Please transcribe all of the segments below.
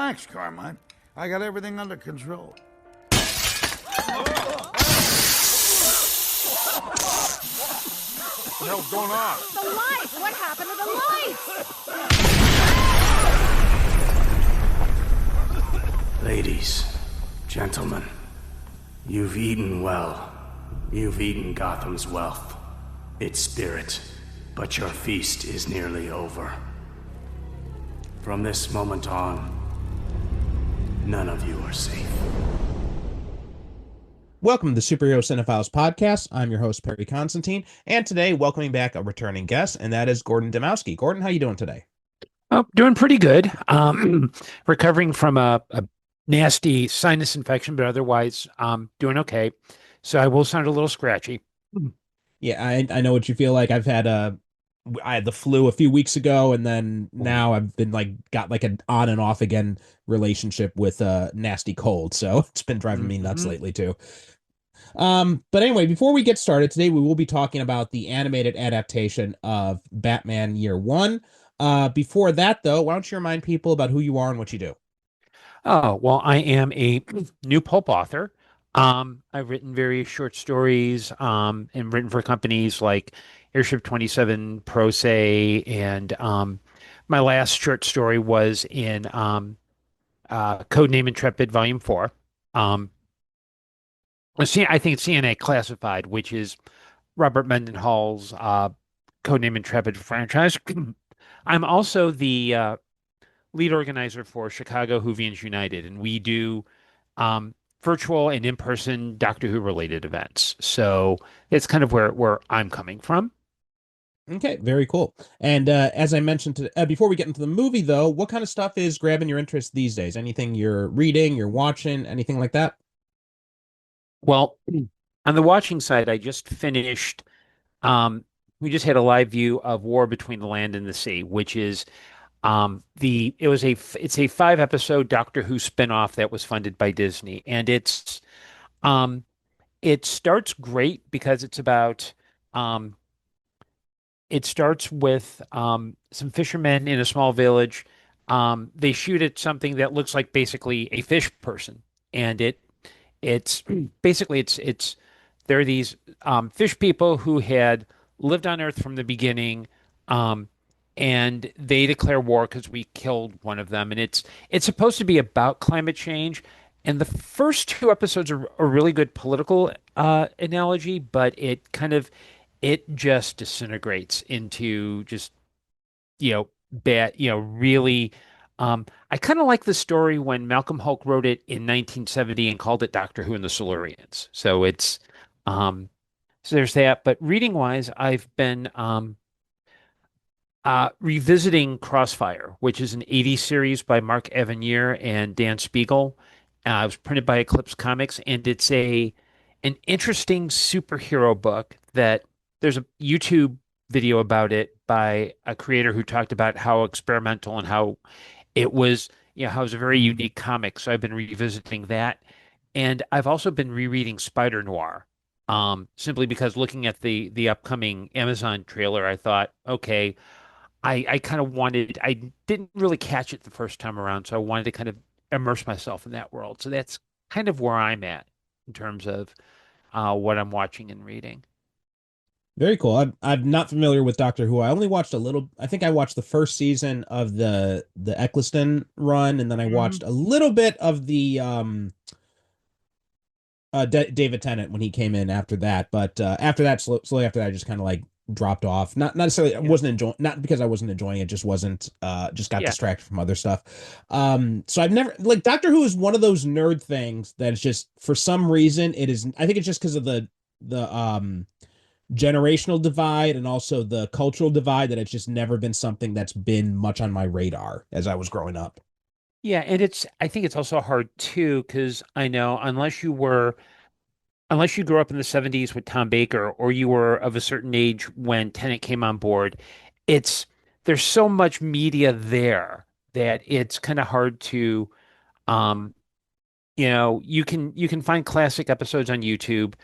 Relax, Carmine. I got everything under control. What the hell's going on? The lights! What happened to the lights? Ladies, gentlemen, you've eaten well. You've eaten Gotham's wealth, its spirit, but your feast is nearly over. From this moment on, none of you are safe. Welcome to the Superhero Cinephiles podcast. I'm your host, Perry Constantine, and today welcoming back a returning guest, and that is Gordon Dymoski. Gordon, how you doing today? Oh, doing pretty good. Recovering from a nasty sinus infection, but otherwise, doing okay. So I will sound a little scratchy. Yeah, I know what you feel like. I had the flu a few weeks ago, and then now I've been got an on and off again relationship with a nasty cold. So it's been driving me nuts lately too. But anyway, before we get started today, we will be talking about the animated adaptation of Batman Year One. Before that, though, why don't you remind people about who you are and what you do? Oh, well, I am a new pulp author. I've written various short stories, and written for companies like Airship 27, Prose, and my last short story was in Codename Intrepid Volume 4. I think it's CNA Classified, which is Robert Mendenhall's Codename Intrepid franchise. I'm also the lead organizer for Chicago Whovians United, and we do virtual and in-person Doctor Who related events. So it's kind of where I'm coming from. Okay, very cool. And as I mentioned before we get into the movie, though, what kind of stuff is grabbing your interest these days? Anything you're reading, you're watching, anything like that? Well, on the watching side, I just finished. We just had a live view of War Between the Land and the Sea, which is it's a 5 episode Doctor Who spinoff that was funded by Disney, and it starts great because it starts with some fishermen in a small village. They shoot at something that looks like basically a fish person, and it's basically it's there are these fish people who had lived on Earth from the beginning, and they declare war because we killed one of them, and it's supposed to be about climate change. And the first 2 episodes are a really good political analogy, but it just disintegrates into just bad, really. I kind of like the story when Malcolm Hulke wrote it in 1970 and called it Doctor Who and the Silurians. So there's that. But reading wise, I've been revisiting Crossfire, which is an 80s series by Mark Evanier and Dan Spiegel. It was printed by Eclipse Comics, and it's an interesting superhero book that there's a YouTube video about it by a creator who talked about how experimental and how it was, how it was a very unique comic. So I've been revisiting that. And I've also been rereading Spider Noir, simply because looking at the upcoming Amazon trailer, I thought, okay, I kind of I didn't really catch it the first time around, so I wanted to kind of immerse myself in that world. So that's kind of where I'm at in terms of what I'm watching and reading. Very cool. I'm not familiar with Doctor Who. I only watched a little. I think I watched the first season of the Eccleston run, and then I watched a little bit of the David Tennant when he came in after that. But after that, slowly after that, I just kind of dropped off. Not necessarily. I wasn't enjoying. Not because I wasn't enjoying it. Just wasn't. Just got distracted from other stuff. So I've never Doctor Who is one of those nerd things that is just for some reason it is. I think it's just because of the generational divide and also the cultural divide that it's just never been something that's been much on my radar as I was growing up. Yeah, and I think it's also hard too, because I know unless you grew up in the 70s with Tom Baker or you were of a certain age when Tennant came on board, it's there's so much media there that it's kind of hard to um you can find classic episodes on YouTube.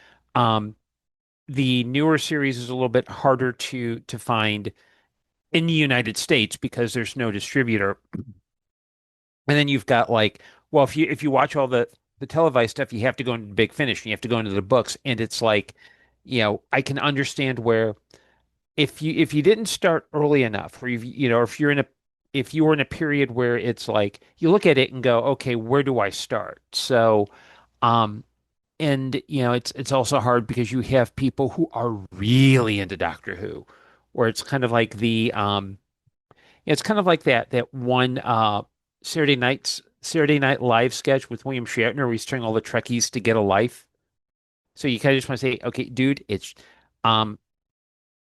The newer series is a little bit harder to find in the United States because there's no distributor. And then you've got like, well, if you watch all the televised stuff, you have to go into Big Finish and you have to go into the books, and it's like, I can understand where if you didn't start early enough, or if you were in a period where it's like you look at it and go, okay, where do I start? So, um, and it's also hard because you have people who are really into Doctor Who, where it's kind of like it's kind of like that one Saturday Night Live sketch with William Shatner where he's trying all the Trekkies to get a life. So you kind of just want to say, okay, dude, it's um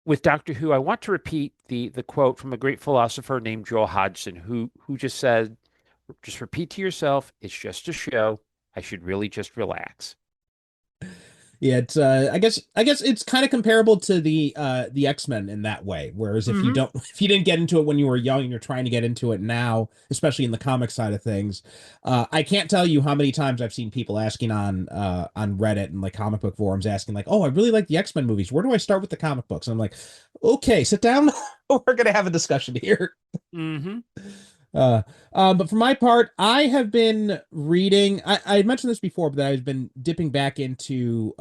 with Doctor Who, I want to repeat the quote from a great philosopher named Joel Hodgson, who just said, just repeat to yourself, it's just a show. I should really just relax. Yeah, it's I guess it's kind of comparable to the X-Men in that way. Whereas if you Hmm. don't if you didn't get into it when you were young and you're trying to get into it now, especially in the comic side of things, I can't tell you how many times I've seen people asking on Reddit and like comic book forums asking like, "Oh, I really like the X-Men movies. Where do I start with the comic books?" And I'm like, "Okay, sit down. We're gonna have a discussion here." Hmm. Uh, but for my part, I have been reading. I mentioned this before, but I've been dipping back into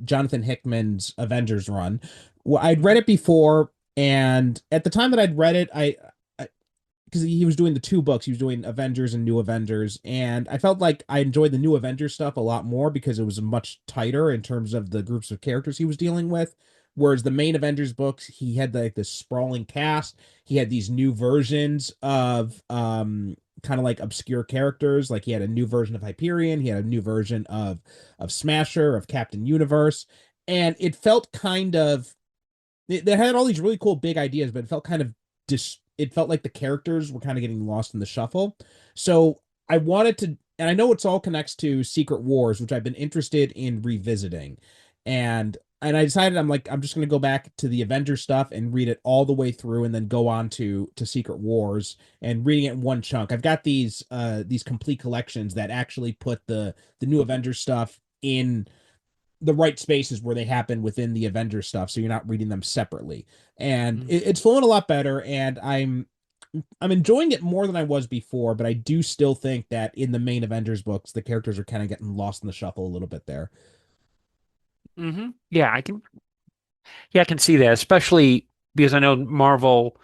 Jonathan Hickman's Avengers run. Well, I'd read it before, and at the time that I'd read it, because he was doing the two books, he was doing Avengers and New Avengers, and I felt like I enjoyed the New Avengers stuff a lot more because it was much tighter in terms of the groups of characters he was dealing with. Whereas the main Avengers books, he had like this sprawling cast. He had these new versions of kind of like obscure characters. Like he had a new version of Hyperion, he had a new version of Smasher, of Captain Universe, and it felt kind of they had all these really cool big ideas, but it felt kind of it felt like the characters were kind of getting lost in the shuffle. So I wanted to, and I know it's all connects to Secret Wars, which I've been interested in revisiting. And I decided I'm just gonna go back to the Avengers stuff and read it all the way through and then go on to Secret Wars and reading it in one chunk. I've got these complete collections that actually put the new Avengers stuff in the right spaces where they happen within the Avengers stuff, so you're not reading them separately. And it's flowing a lot better, and I'm enjoying it more than I was before, but I do still think that in the main Avengers books, the characters are kind of getting lost in the shuffle a little bit there. Hmm. Yeah, I can see that, especially because I know Marvel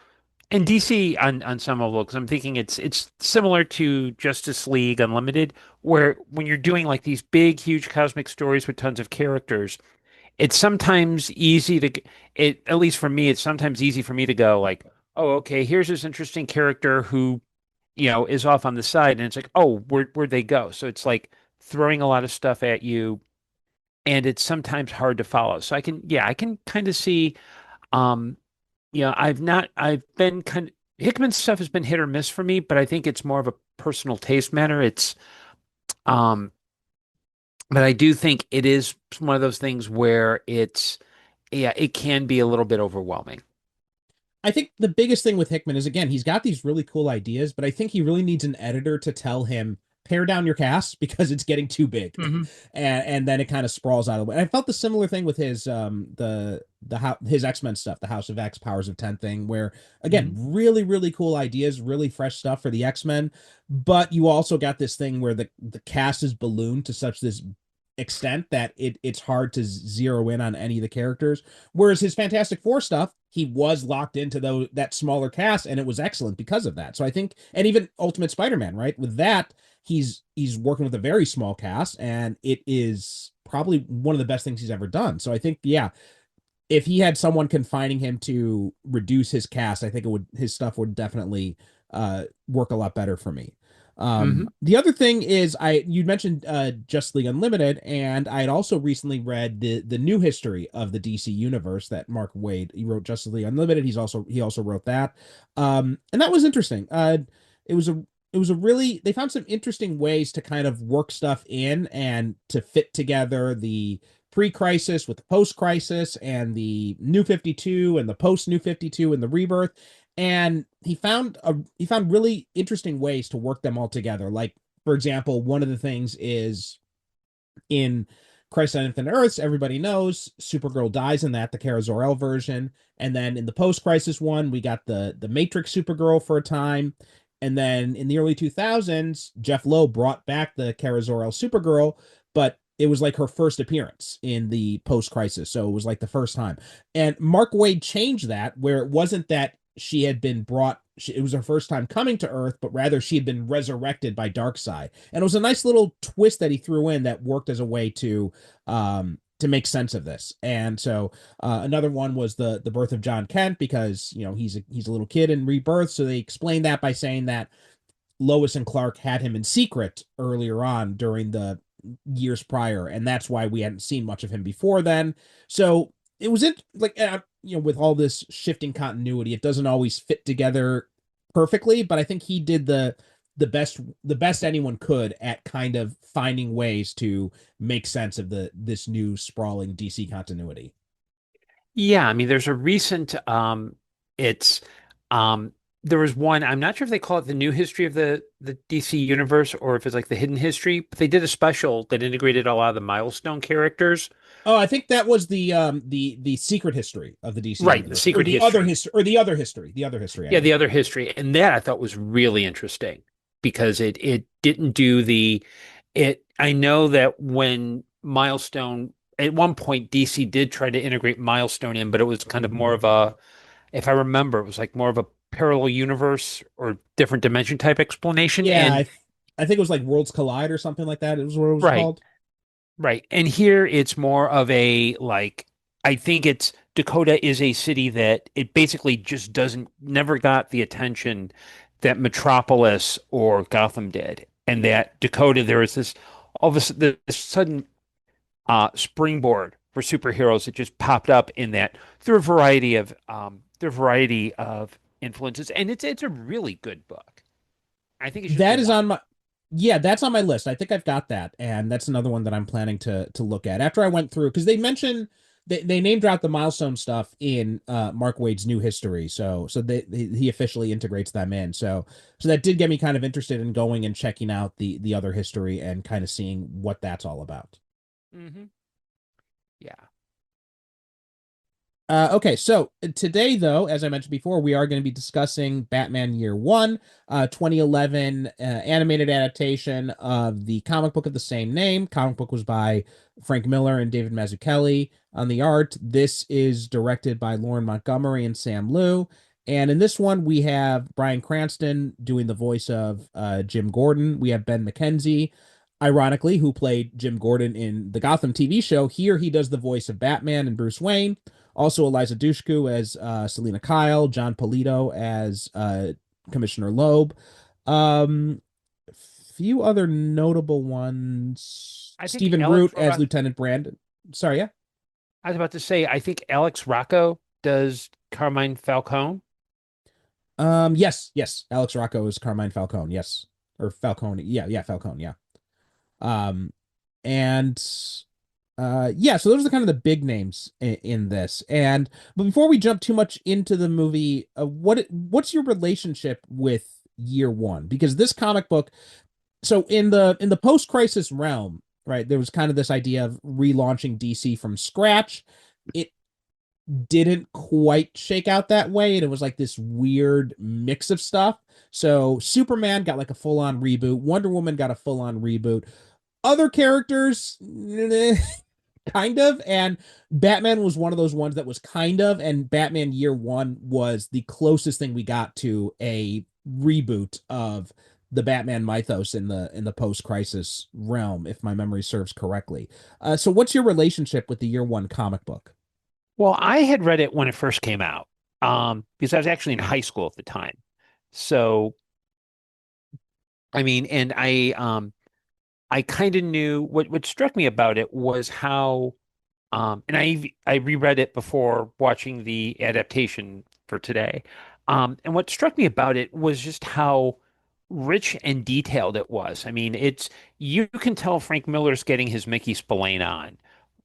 and DC on some level, because I'm thinking it's similar to Justice League Unlimited, where when you're doing like these big, huge cosmic stories with tons of characters, it's sometimes easy to it at least for me, it's sometimes easy for me to go like, oh, okay, here's this interesting character who, is off on the side, and it's like, oh, where'd they go? So it's like throwing a lot of stuff at you, and it's sometimes hard to follow. So I can kind of see, um, I've been kind of Hickman's stuff has been hit or miss for me, but I think it's more of a personal taste matter. Um, but I do think it is one of those things where yeah, it can be a little bit overwhelming. I think the biggest thing with Hickman is again, he's got these really cool ideas, but I think he really needs an editor to tell him pare down your cast because it's getting too big. Hmm. And then it kind of sprawls out of the way. And I felt the similar thing with his his X-Men stuff, the House of X, Powers of 10 thing, where again, Hmm. really cool ideas, really fresh stuff for the X-Men, but you also got this thing where the cast is ballooned to such this extent that it's hard to zero in on any of the characters. Whereas his Fantastic Four stuff, he was locked into that smaller cast, and it was excellent because of that. So I think, and even Ultimate Spider-Man, right? With that, he's working with a very small cast, and it is probably one of the best things he's ever done. So I think, yeah, if he had someone confining him to reduce his cast, I think his stuff would definitely work a lot better for me. Hmm. The other thing is you mentioned Just League Unlimited, and I had also recently read the new history of the DC universe that Mark Waid he wrote Justice League Unlimited. He also wrote that, and that was interesting. It was a it was a really they found some interesting ways to kind of work stuff in and to fit together the pre-crisis with the post-crisis and the New 52 and the post-New 52 and the rebirth, and he found really interesting ways to work them all together. Like, for example, one of the things is in Crisis on Infinite Earths, everybody knows Supergirl dies in that, the Kara Zor-El version. And then in the post-crisis one, we got the Matrix Supergirl for a time. And then in the early 2000s, Jeff Lowe brought back the Kara Zor-El Supergirl, but it was like her first appearance in the post-crisis. So it was like the first time. And Mark Waid changed that, where it wasn't that she had been brought, it was her first time coming to Earth, but rather she had been resurrected by Darkseid. And it was a nice little twist that he threw in that worked as a way to make sense of this. And so another one was the birth of John Kent, because he's a little kid in Rebirth. So they explained that by saying that Lois and Clark had him in secret earlier on during the years prior, and that's why we hadn't seen much of him before then. So it was with all this shifting continuity, it doesn't always fit together perfectly, but I think he did the best anyone could at kind of finding ways to make sense of this new sprawling DC continuity. Yeah, I mean, there's a recent it's there was one, I'm not sure if they call it the new history of the DC universe or if it's like the hidden history, but they did a special that integrated a lot of the milestone characters. Oh, I think that was the secret history of the DC Right, the universe, or secret the other history. history, or the other history. I Yeah, the mean. other history. And that I thought was really interesting because it didn't do the it I know that when Milestone at one point DC did try to integrate Milestone in, but it was kind of more of a, if I remember, it was like more of a parallel universe or different dimension type explanation. Yeah, And I think it was like Worlds Collide or something like that. It was what it was right, called. right. And here it's more of a like, I think it's Dakota is a city that it basically just doesn't never got the attention that Metropolis or Gotham did. And that Dakota, there is this all of a sudden this sudden springboard for superheroes that just popped up in that through a variety of influences. And it's a really good book. I think it's just a That is watch. on my Yeah, that's on my list. I think I've got that, and that's another one that I'm planning to look at after I went through, because they mentioned they name dropped the milestone stuff in Mark Waid's new history. So he officially integrates them in. So that did get me kind of interested in going and checking out the other history and kind of seeing what that's all about. Hmm. Yeah. Okay, so today, though, as I mentioned before, we are going to be discussing Batman Year One, 2011 animated adaptation of the comic book of the same name. Comic book was by Frank Miller and David Mazzucchelli on the art. This is directed by Lauren Montgomery and Sam Liu. And in this one, we have Bryan Cranston doing the voice of Jim Gordon. We have Ben McKenzie, ironically, who played Jim Gordon in the Gotham TV show. Here, he does the voice of Batman and Bruce Wayne. Also, Eliza Dushku as Selena Kyle, John Polito as Commissioner Loeb. Few other notable ones. I think Stephen Root as Lieutenant Brandon. Sorry, yeah. I was about to say, I think Alex Rocco does Carmine Falcone. Yes. Alex Rocco is Carmine Falcone. Yes, or Falcone. Yeah, Falcone. Yeah. Um, and yeah, so those are kind of the big names in this. But before we jump too much into the movie, what's your relationship with Year One? Because this comic book, so in the post-crisis realm, right, there was kind of this idea of relaunching DC from scratch. It didn't quite shake out that way, and it was like this weird mix of stuff. So Superman got like a full-on reboot, Wonder Woman got a full-on reboot, other characters kind of, and Batman was one of those ones that was kind of, and Batman Year One was the closest thing we got to a reboot of the Batman mythos in the post-crisis realm, if my memory serves correctly. So what's your relationship with the Year One comic book? Well, I had read it when it first came out, because I was actually in high school at the time. So, I mean, and I kind of knew what struck me about it was how, and I reread it before watching the adaptation for today. And what struck me about it was just how rich and detailed it was. I mean, it's you can tell Frank Miller's getting his Mickey Spillane on.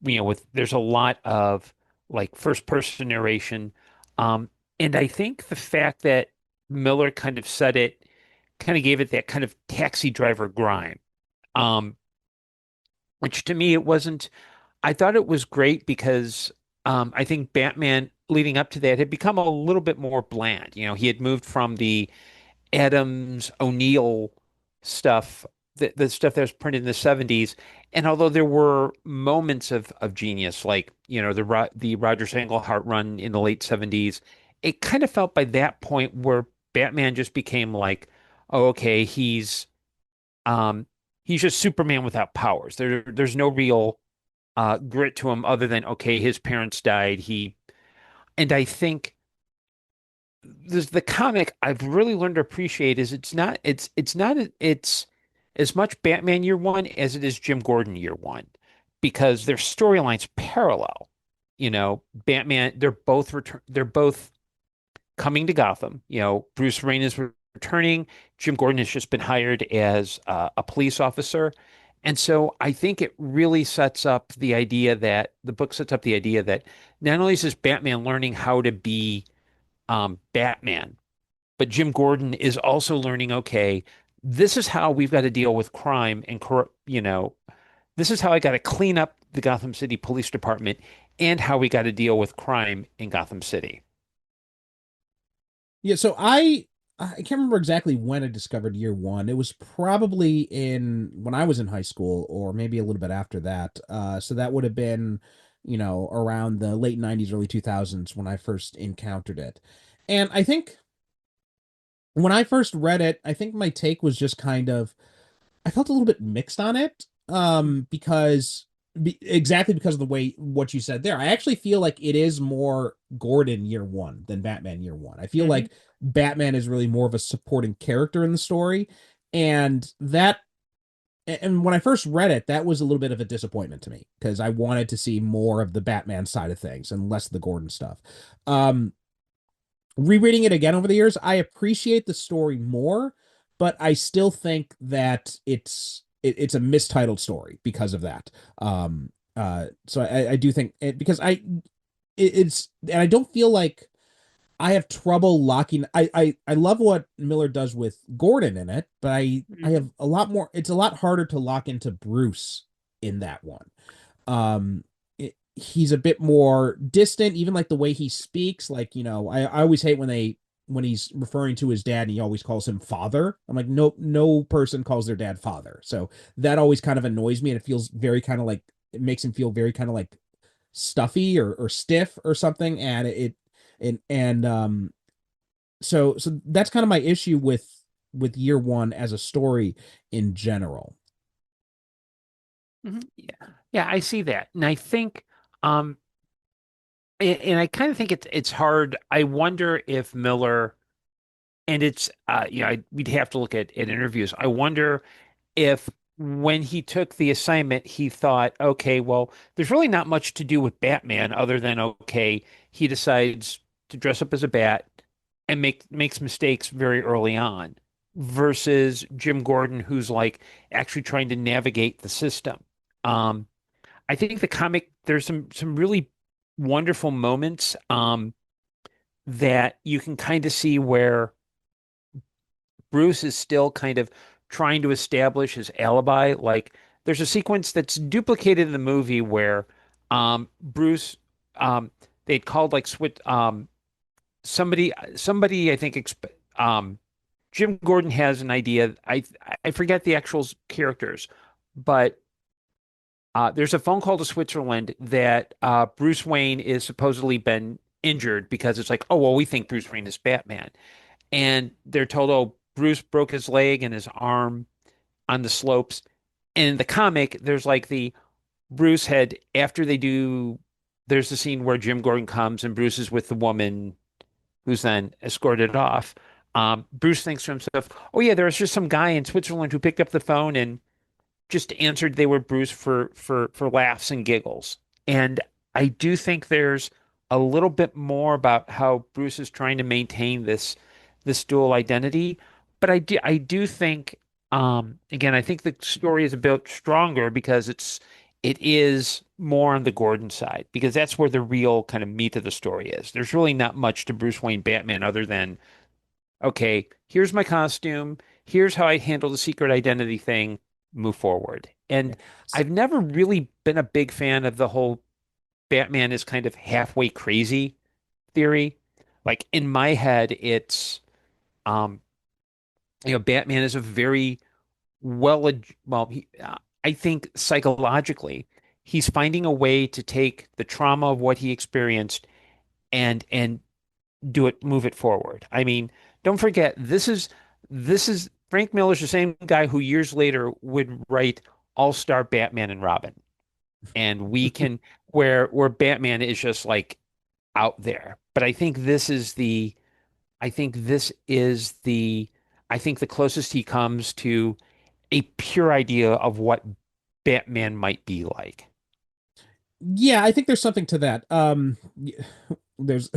With there's a lot of like first person narration. And I think the fact that Miller kind of gave it that kind of taxi driver grime. Um, which to me it wasn't. I thought it was great because I think Batman leading up to that had become a little bit more bland. He had moved from the Adams O'Neill stuff, the stuff that was printed in the 70s. And although there were moments of genius, like, the Roger Englehart run in the late 70s, it kind of felt by that point where Batman just became like, oh, okay, um he's just Superman without powers. There's no real grit to him other than, okay, his parents died. And I think the comic I've really learned to appreciate is it's as much Batman year one as it is Jim Gordon year one, because their storylines parallel. Batman, they're both coming to Gotham. Bruce Wayne is returning. Jim Gordon has just been hired as a police officer. And so I think it really sets up the idea that the book sets up the idea that not only is this Batman learning how to be Batman, but Jim Gordon is also learning, okay, this is how we've got to deal with crime and this is how I got to clean up the Gotham City Police Department and how we got to deal with crime in Gotham City. Yeah, so I can't remember exactly when I discovered year one. It was probably in when I was in high school, or maybe a little bit after that. So that would have been, around the late 90s, early 2000s when I first encountered it. And I think when I first read it, I think my take was just kind of I felt a little bit mixed on it, exactly because of the way what you said there. I actually feel like it is more Gordon year one than Batman year one. I feel Hmm. like Batman is really more of a supporting character in the story, and when I first read it, that was a little bit of a disappointment to me because I wanted to see more of the Batman side of things and less of the Gordon stuff. Um, Rereading it again over the years, I appreciate the story more, but I still think that it's a mistitled story because of that. So I do think because it's and I don't feel like I have trouble locking. I love what Miller does with Gordon in it, but I Hmm. have a lot more. It's a lot harder to lock into Bruce in that one. He's a bit more distant, even like the way he speaks. Like, I always hate when he's referring to his dad and he always calls him father. I'm like, no person calls their dad father. So that always kind of annoys me, and it feels very kind of like it makes him feel very kind of like stuffy or stiff or something. And so that's kind of my issue with year one as a story in general. Hmm. Yeah. Yeah, I see that. And I think um and I kind of think it's hard. I wonder if Miller, and it's we'd have to look at interviews. I wonder if when he took the assignment, he thought, okay, well, there's really not much to do with Batman other than, okay, he decides to dress up as a bat and makes mistakes very early on, versus Jim Gordon, who's like actually trying to navigate the system. Um, I think the comic, there's some really wonderful moments that you can kind of see where Bruce is still kind of trying to establish his alibi. Like, there's a sequence that's duplicated in the movie where Bruce um they'd called like switch somebody I think Jim Gordon has an idea. I forget the actual characters, but there's a phone call to Switzerland that Bruce Wayne is supposedly been injured, because it's like, oh, well, we think Bruce Wayne is Batman. And they're told, oh, Bruce broke his leg and his arm on the slopes. And in the comic, there's like the Bruce had, after they do, there's the scene where Jim Gordon comes and Bruce is with the woman who's then escorted off. Bruce thinks to himself, oh, yeah, there was just some guy in Switzerland who picked up the phone and just answered they were Bruce for laughs and giggles. And I do think there's a little bit more about how Bruce is trying to maintain this dual identity. But I do think again, I think the story is a bit stronger because it is more on the Gordon side, because that's where the real kind of meat of the story is. There's really not much to Bruce Wayne Batman other than, okay, here's my costume, here's how I handle the secret identity thing, move forward. Yeah. And I've never really been a big fan of the whole Batman is kind of halfway crazy theory. Like, in my head, it's um Batman is a very well, I think psychologically, he's finding a way to take the trauma of what he experienced and move it forward. I mean, don't forget, this is Frank Miller's the same guy who years later would write All-Star Batman and Robin. And we can where Batman is just like out there. But I think this is the I think the closest he comes to a pure idea of what Batman might be like. Yeah, I think there's something to that. There's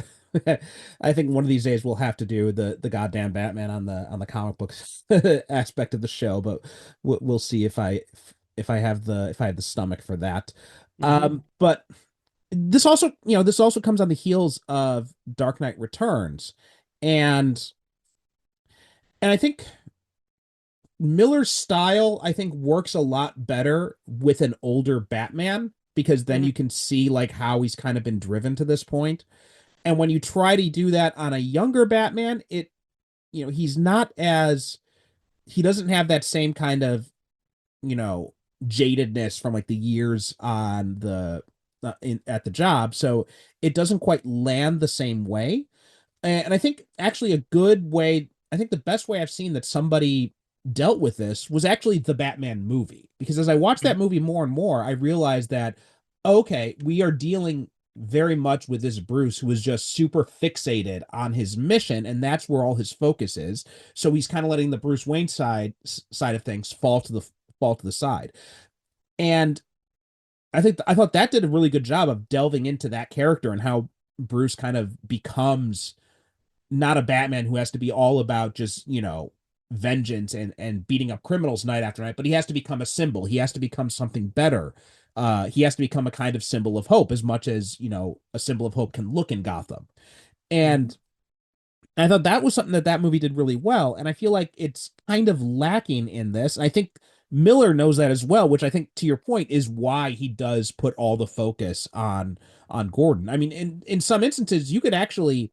I think one of these days we'll have to do the goddamn Batman on the comic books aspect of the show, but we'll see if I have the stomach for that. Hmm. But this also comes on the heels of Dark Knight Returns, and I think Miller's style, I think, works a lot better with an older Batman because then Hmm. you can see like how he's kind of been driven to this point. And when you try to do that on a younger Batman, he's not as he doesn't have that same kind of, you know, jadedness from like the years on at the job. So it doesn't quite land the same way. And I think actually a good way, I think the best way I've seen that somebody dealt with this was actually the Batman movie. Because as I watched that movie more and more, I realized that, okay, we are dealing very much with this Bruce who is just super fixated on his mission, and that's where all his focus is. So he's kind of letting the Bruce Wayne side of things fall to the side. And I thought that did a really good job of delving into that character and how Bruce kind of becomes not a Batman who has to be all about just, vengeance and beating up criminals night after night, but he has to become a symbol. He has to become something better. He has to become a kind of symbol of hope as much as, a symbol of hope can look in Gotham. Hmm. And I thought that was something that movie did really well. And I feel like it's kind of lacking in this. And I think Miller knows that as well, which I think to your point is why he does put all the focus on Gordon. I mean, in some instances, you could actually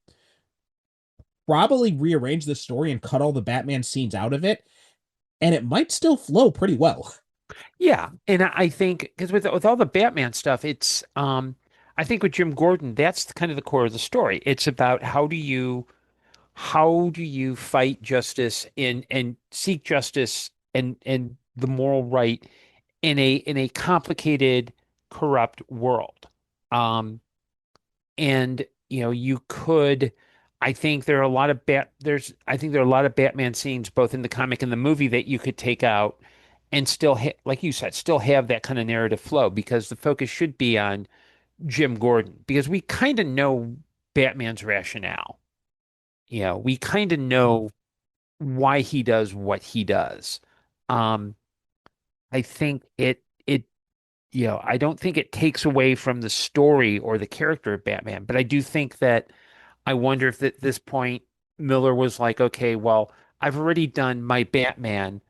probably rearrange the story and cut all the Batman scenes out of it, and it might still flow pretty well. Yeah, and I think because with all the Batman stuff, it's I think with Jim Gordon, that's kind of the core of the story. It's about how do you fight justice and seek justice and the moral right in a complicated, corrupt world. Um, and you could. I think there are a lot of I think there are a lot of Batman scenes both in the comic and the movie that you could take out and still like you said, still have that kind of narrative flow because the focus should be on Jim Gordon because we kind of know Batman's rationale. We kind of know why he does what he does. Um, I think I don't think it takes away from the story or the character of Batman, but I do think that I wonder if at this point Miller was like, okay, well, I've already done my Batman.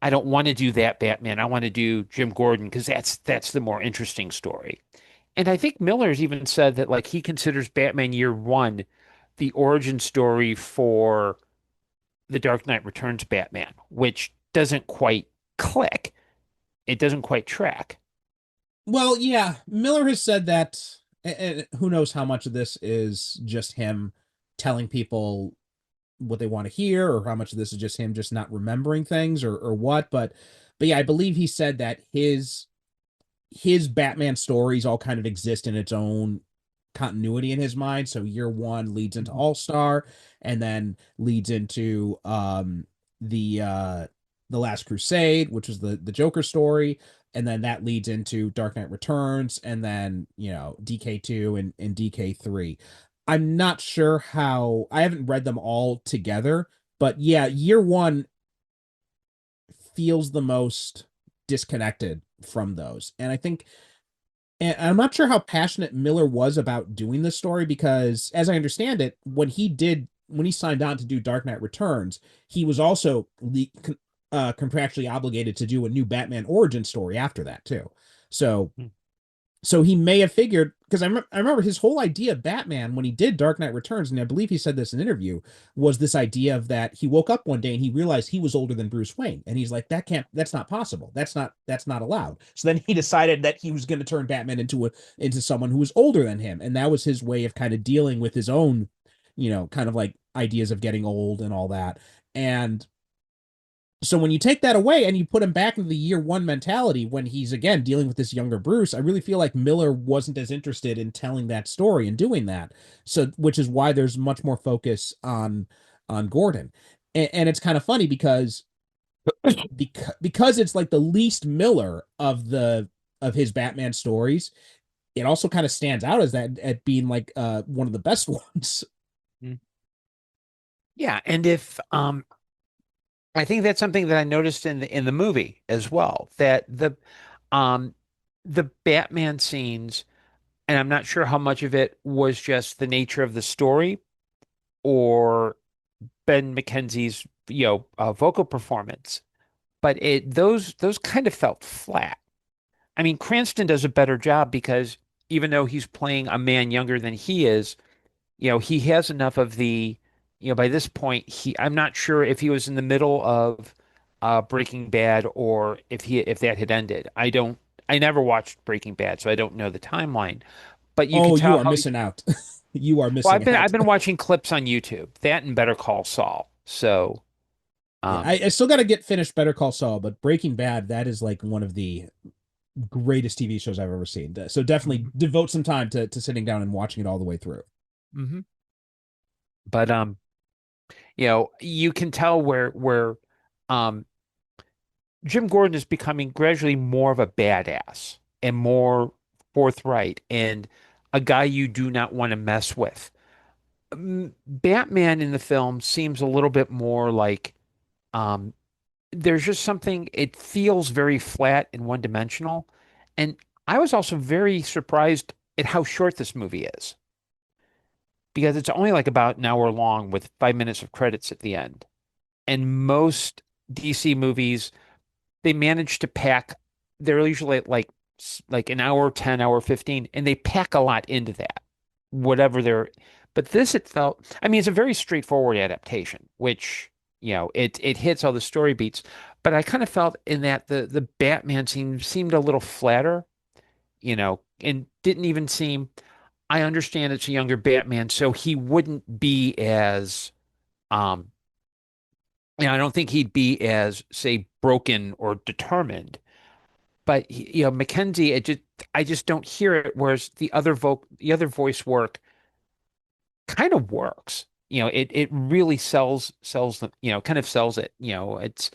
I don't want to do that Batman. I want to do Jim Gordon because that's the more interesting story. And I think Miller's even said that like he considers Batman Year One the origin story for the Dark Knight Returns Batman, which doesn't quite click. It doesn't quite track. Well, yeah, Miller has said that, and who knows how much of this is just him telling people what they want to hear, or how much of this is just him just not remembering things, or what. But yeah, I believe he said that his Batman stories all kind of exist in its own continuity in his mind. So year one leads into Mhm. All Star, and then leads into the uh the Last Crusade, which was the Joker story, and then that leads into Dark Knight Returns, and then DK2 and DK3. I'm not sure how I haven't read them all together, but yeah, year one feels the most disconnected from those. And I think and I'm not sure how passionate Miller was about doing this story because, as I understand it, when he signed on to do Dark Knight Returns, he was also contractually obligated to do a new Batman origin story after that too. So, so he may have figured because I remember his whole idea of Batman when he did Dark Knight Returns, and I believe he said this in an interview, was this idea of that he woke up one day and he realized he was older than Bruce Wayne, and he's like, that's not possible, that's not allowed. So then he decided that he was going to turn Batman into someone who was older than him, and that was his way of kind of dealing with his own, kind of like ideas of getting old and all that. And so when you take that away and you put him back into the year one mentality when he's again dealing with this younger Bruce, I really feel like Miller wasn't as interested in telling that story and doing that. So which is why there's much more focus on Gordon. And it's kind of funny because it's like the least Miller of his Batman stories. It also kind of stands out as that at being like one of the best ones. Yeah, and if I think that's something that I noticed in the movie as well, that the Batman scenes, and I'm not sure how much of it was just the nature of the story or Ben McKenzie's, vocal performance, but those kind of felt flat. I mean, Cranston does a better job because even though he's playing a man younger than he is, he has enough of the, by this point, I'm not sure if he was in the middle of Breaking Bad or if that had ended. I never watched Breaking Bad, so I don't know the timeline. But you can Oh, you tell are how, missing out. You are well, missing out. I've been watching clips on YouTube, that and Better Call Saul. So, Yeah, um, I still got to get finished Better Call Saul, but Breaking Bad, that is like one of the greatest TV shows I've ever seen. So definitely devote some time to sitting down and watching it all the way through. hmm but you can tell where um Jim Gordon is becoming gradually more of a badass and more forthright and a guy you do not want to mess with. Batman in the film seems a little bit more like um, there's just something, it feels very flat and one dimensional. And I was also very surprised at how short this movie is because it's only like about an hour long with 5 minutes of credits at the end. And most DC movies, they manage to pack, they're usually like an hour 10, hour 15, and they pack a lot into that, whatever they're, but this, it felt, I mean, it's a very straightforward adaptation, which, it hits all the story beats, but I kind of felt in that the Batman seemed a little flatter, and didn't even seem, I understand it's a younger Batman, so he wouldn't be as um I don't think he'd be as, say, broken or determined. But Mackenzie, I just don't hear it. Whereas the other voice work kind of works. It really sells them. Kind of sells it. It's.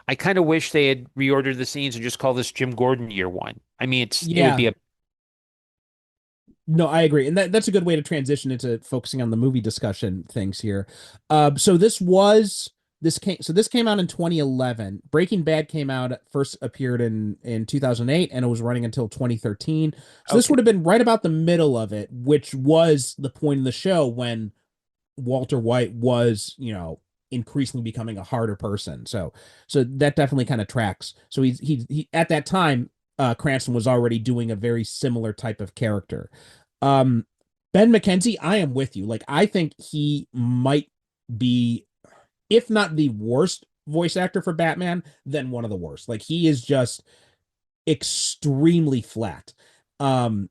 I kind of wish they had reordered the scenes and just call this Jim Gordon year one. I mean, it would Yeah, be a. no, I agree. And that's a good way to transition into focusing on the movie discussion things here. So this came out in 2011. Breaking Bad came out first appeared in 2008 and it was running until 2013. So this Okay. would have been right about the middle of it, which was the point in the show when Walter White was, increasingly becoming a harder person. So that definitely kind of tracks. So he at that time, Cranston was already doing a very similar type of character. Um, Ben McKenzie, I am with you. Like, I think he might be, if not the worst voice actor for Batman, then one of the worst. Like, he is just extremely flat. Um,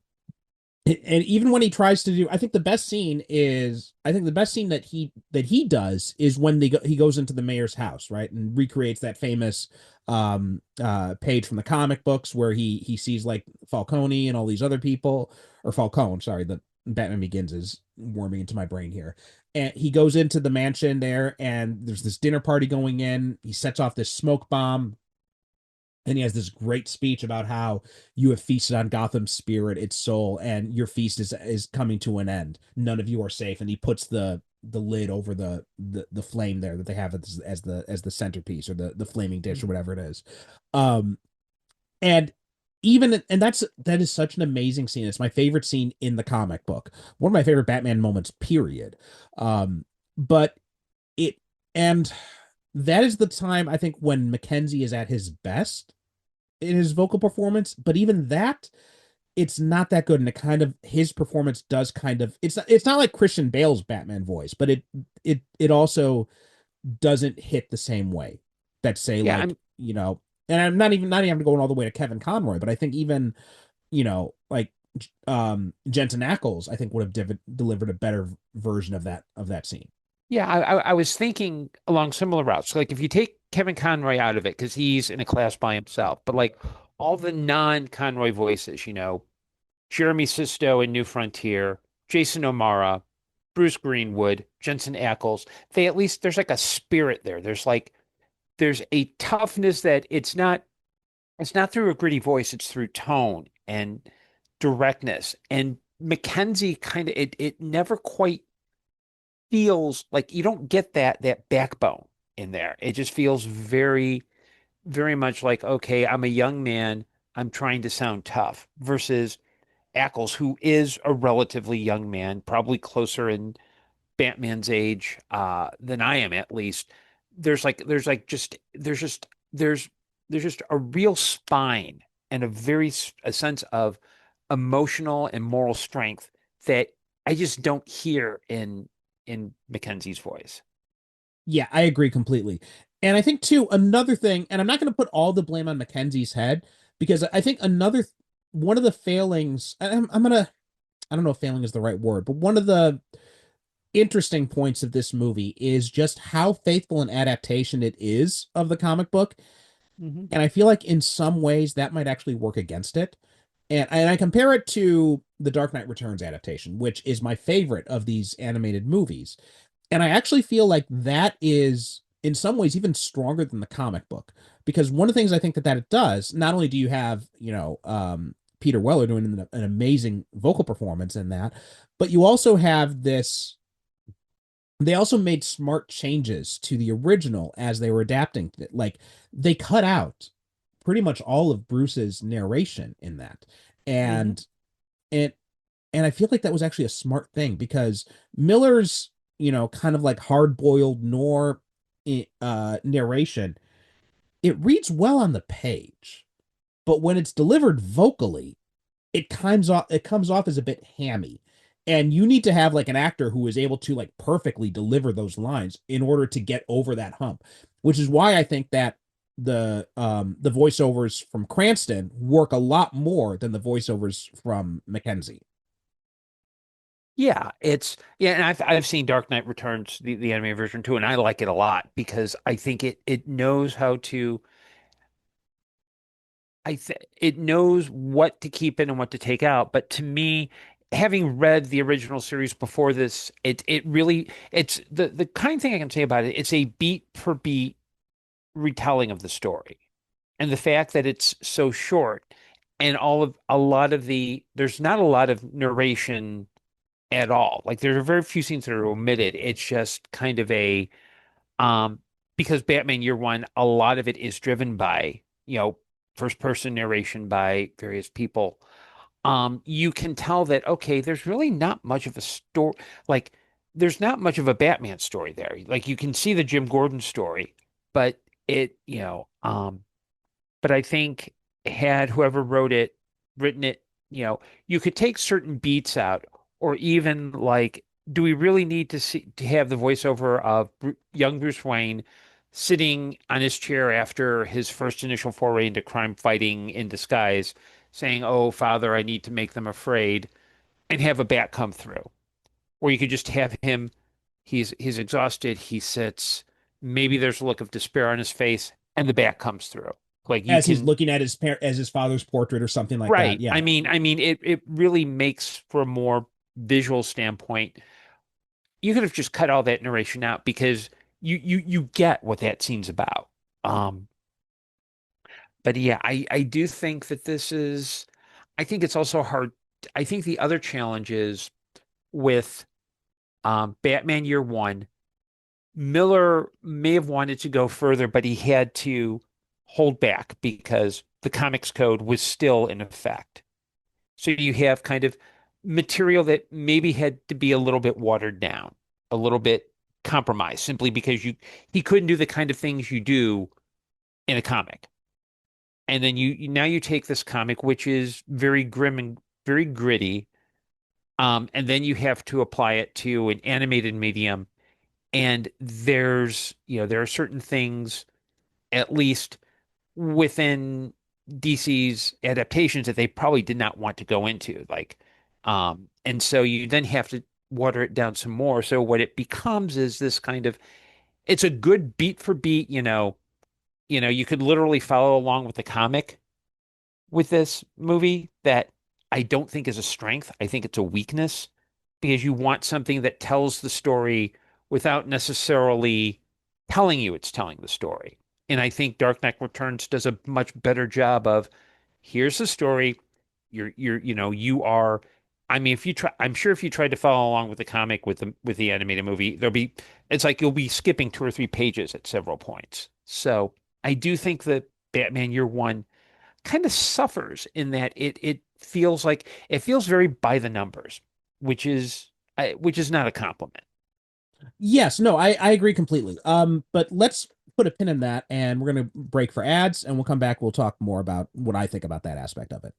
and even when he tries to do, I think the best scene that he does is when he goes into the mayor's house, right, and recreates that famous page from the comic books where he sees like Falcone and all these other people, or Falcone, sorry, the Batman Begins is warming into my brain here. And he goes into the mansion there and there's this dinner party going in. He sets off this smoke bomb and he has this great speech about how you have feasted on Gotham's spirit, its soul, and your feast is coming to an end. None of you are safe. And he puts the lid over the flame there that they have as the centerpiece or the flaming dish or whatever it is. Um, and that is such an amazing scene. It's my favorite scene in the comic book. One of my favorite Batman moments, period. But it and that is the time I think when Mackenzie is at his best in his vocal performance. But even that, it's not that good, and it kind of his performance does kind of it's not like Christian Bale's Batman voice, but it also doesn't hit the same way that say Yeah, like, and I'm not even going all the way to Kevin Conroy, but I think even, like Jensen Ackles, I think would have delivered a better version of that scene. yeah, I was thinking along similar routes. Like if you take Kevin Conroy out of it, because he's in a class by himself, but like all the non-Conroy voices, Jeremy Sisto in New Frontier, Jason O'Mara, Bruce Greenwood, Jensen Ackles, they at least there's like a spirit there. There's a toughness that it's not through a gritty voice, it's through tone and directness. And Mackenzie kind of it never quite feels like you don't get that backbone in there. It just feels very, very much like, okay, I'm a young man, I'm trying to sound tough versus Ackles, who is a relatively young man, probably closer in Batman's age than I am at least. There's there's just a real spine and a sense of emotional and moral strength that I just don't hear in Mackenzie's voice. Yeah, I agree completely. And I think too, another thing, and I'm not going to put all the blame on Mackenzie's head, because I think one of the failings, and I don't know if failing is the right word, but one of the interesting points of this movie is just how faithful an adaptation it is of the comic book. Hmm. And I feel like in some ways that might actually work against it. And I compare it to the Dark Knight Returns adaptation, which is my favorite of these animated movies. And I actually feel like that is in some ways even stronger than the comic book, because one of the things I think that it does, not only do you have, Peter Weller doing an amazing vocal performance in that, but you also have this. They also made smart changes to the original as they were adapting it. Like they cut out pretty much all of Bruce's narration in that. Hmm. And it and I feel like that was actually a smart thing, because Miller's, kind of like hard-boiled noir narration, it reads well on the page, but when it's delivered vocally, it comes off as a bit hammy. And you need to have like an actor who is able to like perfectly deliver those lines in order to get over that hump, which is why I think that the voiceovers from Cranston work a lot more than the voiceovers from Mackenzie. Yeah, and I've seen Dark Knight Returns, the anime version too, and I like it a lot because I think it knows how to it knows what to keep in and what to take out. But to me, having read the original series before this, it really it's the kind thing I can say about it, it's a beat per beat retelling of the story. And the fact that it's so short and a lot of there's not a lot of narration at all. Like there are very few scenes that are omitted. It's just kind of um because Batman Year One, a lot of it is driven by, first person narration by various people. You can tell that, okay, there's really not much of a story. Like there's not much of a Batman story there. Like you can see the Jim Gordon story, but it, but I think had whoever written it, you could take certain beats out, or even like, do we really need to have the voiceover of young Bruce Wayne sitting on his chair after his first initial foray into crime fighting in disguise, saying, "Oh, Father, I need to make them afraid," and have a bat come through? Or you could just have him, he's exhausted, he sits, maybe there's a look of despair on his face, and the bat comes through. Like you As he's can looking at as his father's portrait or something like that. Right. Yeah. I mean, it really makes for a more visual standpoint. You could have just cut all that narration out because you get what that scene's about. Um, but yeah, I do think that this is. I think it's also hard. I think the other challenge is with Batman Year One. Miller may have wanted to go further, but he had to hold back because the comics code was still in effect. So you have kind of material that maybe had to be a little bit watered down, a little bit compromised, simply because he couldn't do the kind of things you do in a comic. And then now you take this comic, which is very grim very gritty. And then you have to apply it to an animated medium. And there are certain things, at least within DC's adaptations, that they probably did not want to go into. And so you then have to water it down some more. So what it becomes is this kind of, it's a good beat for beat, you could literally follow along with the comic with this movie that I don't think is a strength. I think it's a weakness because you want something that tells the story without necessarily telling you it's telling the story. And I think Dark Knight Returns does a much better job of here's the story. You are. I mean, if you try, I'm sure if you tried to follow along with the comic with the animated movie, it's like you'll be skipping 2 or 3 pages at several points. So I do think that Batman Year One kind of suffers in that it feels very by the numbers, which is not a compliment. Yes, no, I agree completely. But let's put a pin in that, and we're gonna break for ads, and we'll come back. We'll talk more about what I think about that aspect of it.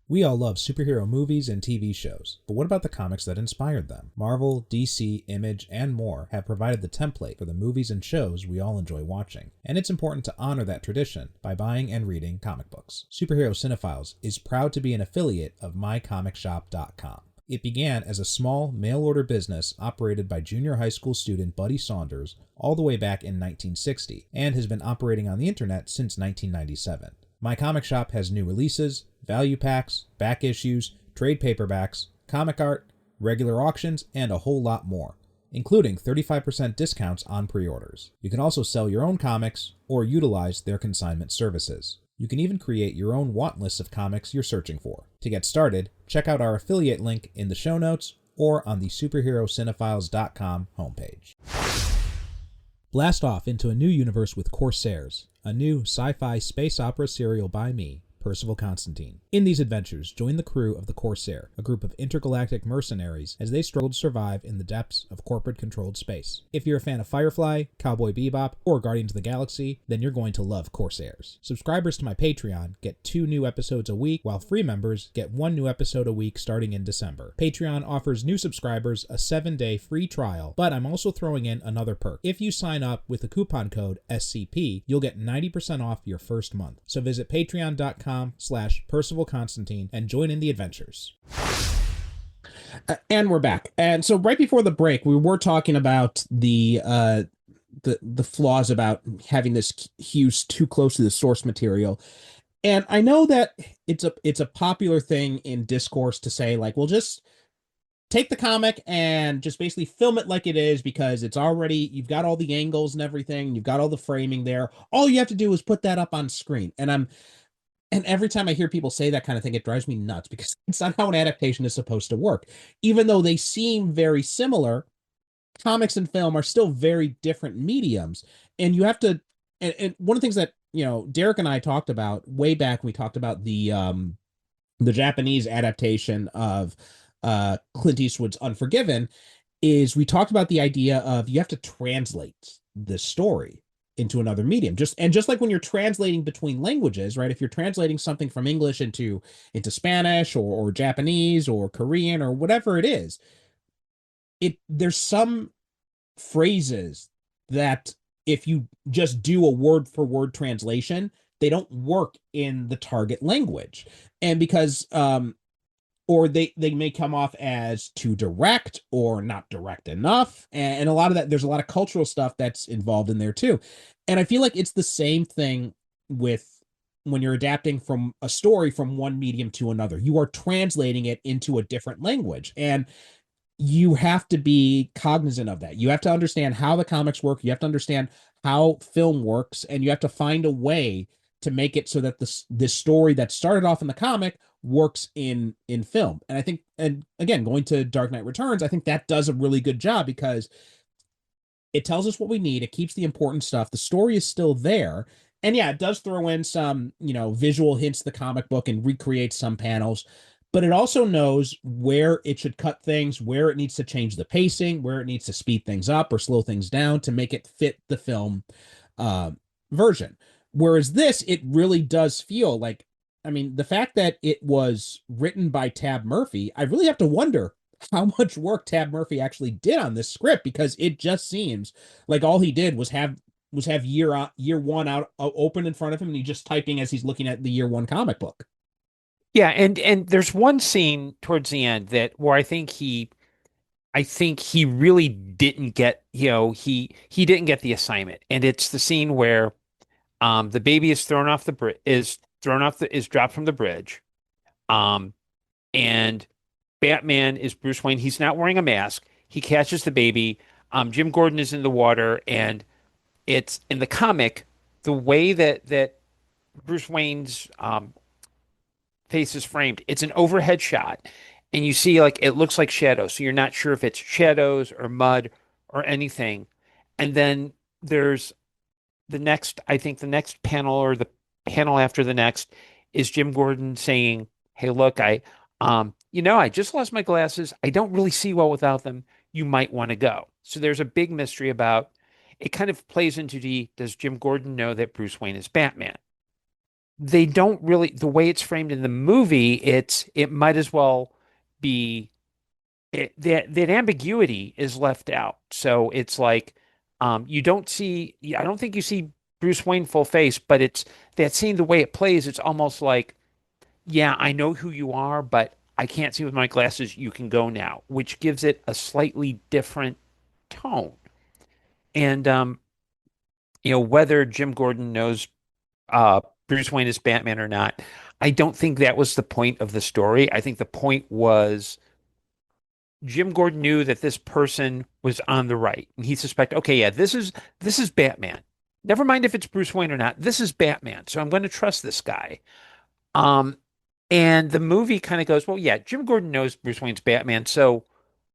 We all love superhero movies and TV shows, but what about the comics that inspired them? Marvel, DC, Image, and more have provided the template for the movies and shows we all enjoy watching, and it's important to honor that tradition by buying and reading comic books. Superhero Cinephiles is proud to be an affiliate of mycomicshop.com. It began as a small mail-order business operated by junior high school student Buddy Saunders all the way back in 1960, and has been operating on the internet since 1997. My Comic Shop has new releases, value packs, back issues, trade paperbacks, comic art, regular auctions, and a whole lot more, including 35% discounts on pre-orders. You can also sell your own comics or utilize their consignment services. You can even create your own want list of comics you're searching for. To get started, check out our affiliate link in the show notes or on the superherocinephiles.com homepage. Blast off into a new universe with Corsairs, a new sci-fi space opera serial by me, Percival Constantine. In these adventures, join the crew of the Corsair, a group of intergalactic mercenaries, as they struggle to survive in the depths of corporate-controlled space. If you're a fan of Firefly, Cowboy Bebop, or Guardians of the Galaxy, then you're going to love Corsairs. Subscribers to my Patreon get 2 new episodes a week, while free members get 1 new episode a week starting in December. Patreon offers new subscribers a 7-day free trial, but I'm also throwing in another perk. If you sign up with the coupon code SCP, you'll get 90% off your first month. So visit patreon.com/Percival Constantine and join in the adventures. And we're back. And so right before the break, we were talking about the flaws about having this hues too close to the source material. And I know that it's a popular thing in discourse to say, like, well, just take the comic and just basically film it like it is, because it's already, you've got all the angles and everything, you've got all the framing there. All you have to do is put that up on screen. And every time I hear people say that kind of thing, it drives me nuts, because it's not how an adaptation is supposed to work. Even though they seem very similar, comics and film are still very different mediums. And you have to, and one of the things that, Derek and I talked about way back when we talked about the Japanese adaptation of Clint Eastwood's Unforgiven, is we talked about the idea of you have to translate the story into another medium. Just like when you're translating between languages, right? If you're translating something from English into Spanish or Japanese or Korean or whatever it is, there's some phrases that if you just do a word for word translation, they don't work in the target language. And because or they may come off as too direct or not direct enough. And a lot of that, there's a lot of cultural stuff that's involved in there too. And I feel like it's the same thing with when you're adapting from a story from one medium to another. You are translating it into a different language. And you have to be cognizant of that. You have to understand how the comics work. You have to understand how film works. And you have to find a way to make it so that this story that started off in the comic works in film. And I think, and again, going to Dark Knight Returns, I think that does a really good job, because it tells us what we need. It keeps the important stuff. The story is still there. And yeah, it does throw in some, visual hints to the comic book and recreate some panels, but it also knows where it should cut things, where it needs to change the pacing, where it needs to speed things up or slow things down to make it fit the film version. Whereas this, it really does feel like I mean, the fact that it was written by Tab Murphy, I really have to wonder how much work Tab Murphy actually did on this script, because it just seems like all he did was have year one out open in front of him, and he's just typing as he's looking at the year one comic book. Yeah, and there's one scene towards the end that where I think he really didn't get, he didn't get the assignment. And it's the scene where the baby is thrown off the bridge is dropped from the bridge. Um and Batman is Bruce Wayne. He's not wearing a mask. He catches the baby. Jim Gordon is in the water, and it's in the comic, the way that Bruce Wayne's face is framed, it's an overhead shot, and you see like it looks like shadows. So you're not sure if it's shadows or mud or anything. And then there's I think the next panel or the panel after the next is Jim Gordon saying, "Hey, look, I just lost my glasses. I don't really see well without them. You might want to go." So there's a big mystery about it, kind of plays into does Jim Gordon know that Bruce Wayne is Batman? They don't really, the way it's framed in the movie, it might as well be that ambiguity is left out. So it's like you don't see, I don't think you see Bruce Wayne full face, but it's that scene, the way it plays, it's almost like, yeah, I know who you are, but I can't see with my glasses. You can go now, which gives it a slightly different tone. And whether Jim Gordon knows Bruce Wayne is Batman or not, I don't think that was the point of the story. I think the point was Jim Gordon knew that this person was on the right, and he suspected, okay, yeah, this is Batman. Never mind if it's Bruce Wayne or not. This is Batman, so I'm going to trust this guy. Um, and the movie kind of goes, well, yeah, Jim Gordon knows Bruce Wayne's Batman, so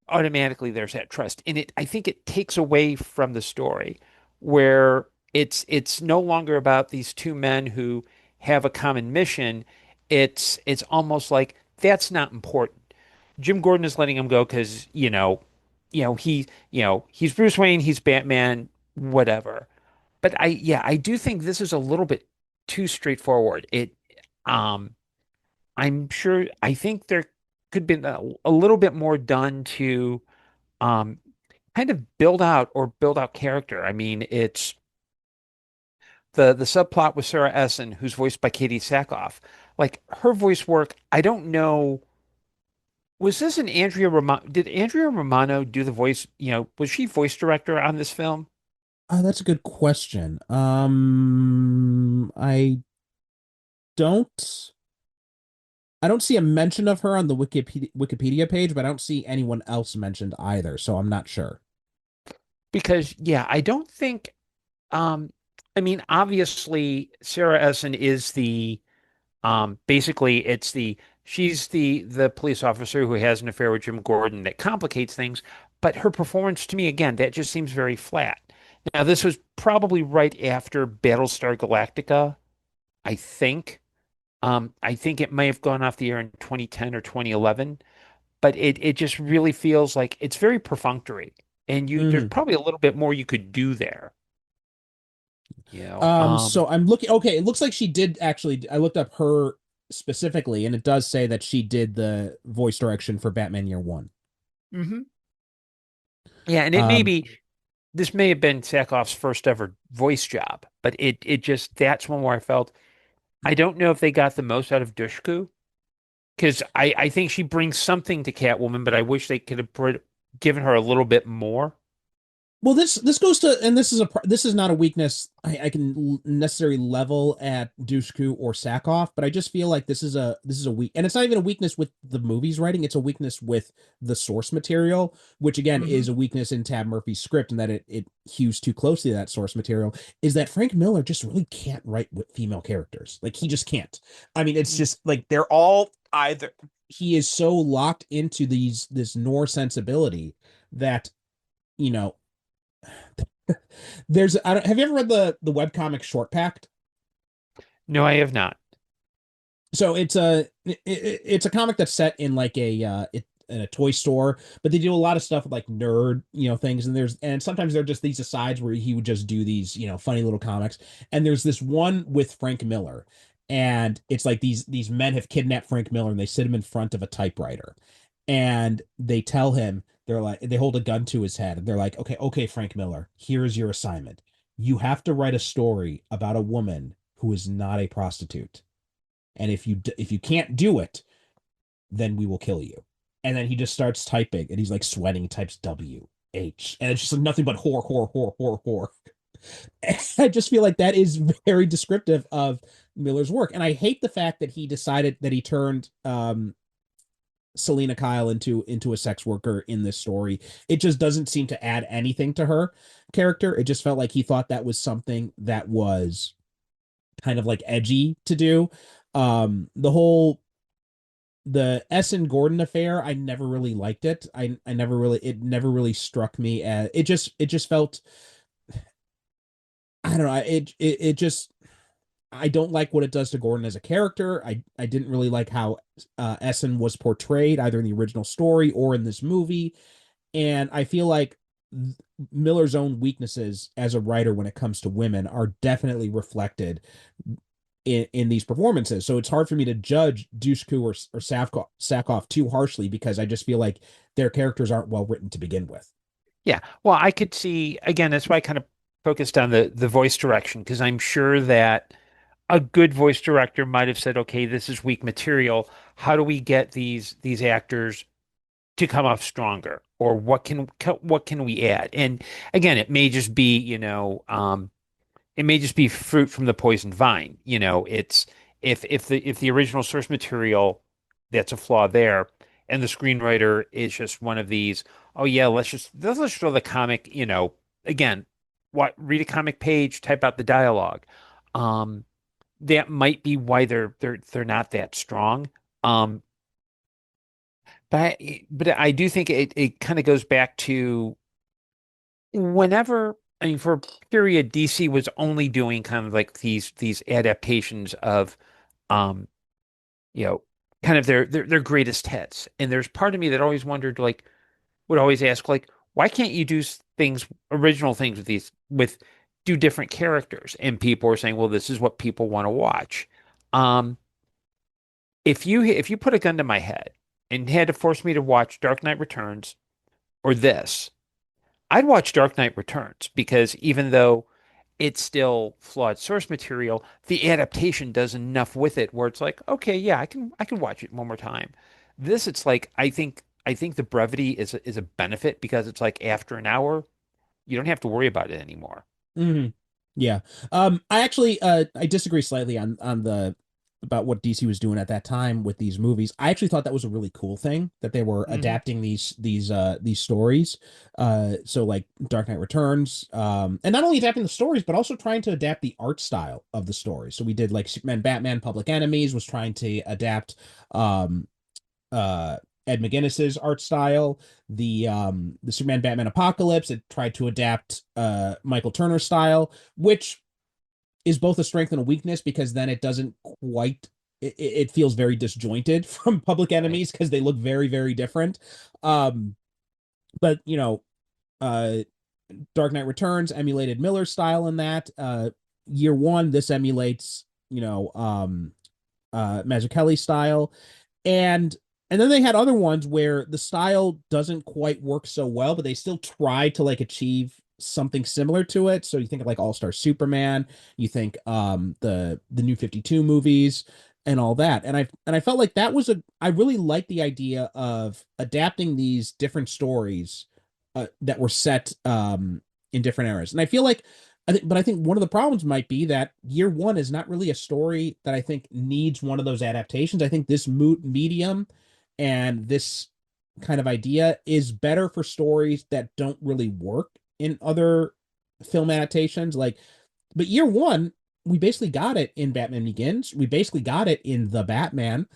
automatically there's that trust. And I think it takes away from the story where it's no longer about these two men who have a common mission. It's almost like that's not important. Jim Gordon is letting him go because, he's Bruce Wayne, he's Batman, whatever. But I do think this is a little bit too straightforward. Um, I think there could be a little bit more done to um, kind of build out character. I mean, it's the subplot with Sarah Essen, who's voiced by Katie Sackhoff. Like her voice work, I don't know. Was this an Andrea Romano? Did Andrea Romano do the voice? Was she voice director on this film? That's a good question. Don't I don't see a mention of her on the Wikipedia page, but I don't see anyone else mentioned either, so I'm not sure. Because yeah, I don't think. Um, I mean, obviously, Sarah Essen is basically she's the police officer who has an affair with Jim Gordon that complicates things. But her performance to me, again, that just seems very flat. Now, this was probably right after Battlestar Galactica, I think. I think it may have gone off the air in 2010 or 2011, but it just really feels like it's very perfunctory, and there's Mhm. probably a little bit more you could do there. So I'm looking. Okay, it looks like she did actually. I looked up her specifically, and it does say that she did the voice direction for Batman Year One. Mhm. Yeah, and Um, this may have been Sakharov's first ever voice job, but it just that's one where I felt I don't know if they got the most out of Dushku because I think she brings something to Catwoman, but I wish they could have given her a little bit more. Well, this goes to, and this is not a weakness I can necessarily level at Dushku or Sakov, but I just feel like this is a weak, and it's not even a weakness with the movie's writing; it's a weakness with the source material, which again is Hmm. a weakness in Tab Murphy's script, and that it hews too closely to that source material. Is that Frank Miller just really can't write with female characters? Like he just can't. I mean, it's just like they're all either he is so locked into this Noir sensibility that you know I don't, have you ever read the webcomic Short Packed? No, I have not. So it's a comic that's set in like in a toy store, but they do a lot of stuff with like nerd, things, and sometimes they're just these asides where he would just do these, funny little comics. And there's this one with Frank Miller, and it's like these men have kidnapped Frank Miller and they sit him in front of a typewriter, and they tell him, they're like, they hold a gun to his head and they're like, okay, Frank Miller, here is your assignment. You have to write a story about a woman who is not a prostitute, and if you can't do it, then we will kill you. And then he just starts typing and he's like sweating, he types WH, and it's just like nothing but whore. I just feel like that is very descriptive of Miller's work. And I hate the fact that he decided that he turned Selena Kyle into a sex worker in this story. It just doesn't seem to add anything to her character. It just felt like he thought that was something that was kind of like edgy to do. The S and Gordon affair, I never really liked it. I never really, it never really struck me as, it just felt, I don't know. It just, I don't like what it does to Gordon as a character. I didn't really like how Essen was portrayed either in the original story or in this movie. And I feel like Miller's own weaknesses as a writer when it comes to women are definitely reflected in these performances. So it's hard for me to judge Dushku or Sakoff too harshly because I just feel like their characters aren't well written to begin with. Yeah. Well, I could see again, that's why I kind of focused on the voice direction because I'm sure that a good voice director might have said, okay, this is weak material. How do we get these actors to come off stronger? Or what can we add? And again, it may just be, it may just be fruit from the poisoned vine. It's if the original source material that's a flaw there, and the screenwriter is just one of these, oh yeah, let's just throw the comic, again, what read a comic page, type out the dialogue. Um, that might be why they're not that strong. Um, but I do think it kind of goes back to whenever I mean for a period DC was only doing kind of like these adaptations of um you know kind of their greatest hits. And there's part of me that always wondered like would always ask like why can't you do things original things with these with do different characters? And people are saying, well, this is what people want to watch. Um if you put a gun to my head and had to force me to watch Dark Knight Returns or this, I'd watch Dark Knight Returns because even though it's still flawed source material, the adaptation does enough with it where it's like, okay, yeah, I can watch it one more time. This, it's like I think the brevity is a benefit because it's like after an hour, you don't have to worry about it anymore. Hmm. Yeah. I actually I disagree slightly on the about what DC was doing at that time with these movies. I actually thought that was a really cool thing that they were Hmm. adapting these stories. So like Dark Knight Returns, and not only adapting the stories, but also trying to adapt the art style of the story. So we did like Superman, Batman, Public Enemies was trying to adapt um uh Ed McGuinness's art style. The Superman Batman Apocalypse, it tried to adapt Michael Turner's style, which is both a strength and a weakness because then it doesn't quite it feels very disjointed from Public Right. Enemies because they look very, very different. Um, but uh Dark Knight Returns emulated Miller's style in that. Year one, this emulates, Mazzucchelli's style. And and then they had other ones where the style doesn't quite work so well, but they still try to like achieve something similar to it. So you think of like All-Star Superman, you think the new 52 movies and all that. And I felt like that was a I really liked the idea of adapting these different stories that were set in different eras. And I feel like I think one of the problems might be that year one is not really a story that I think needs one of those adaptations. I think this medium and this kind of idea is better for stories that don't really work in other film adaptations. But year one, we basically got it in Batman Begins. We basically got it in The Batman.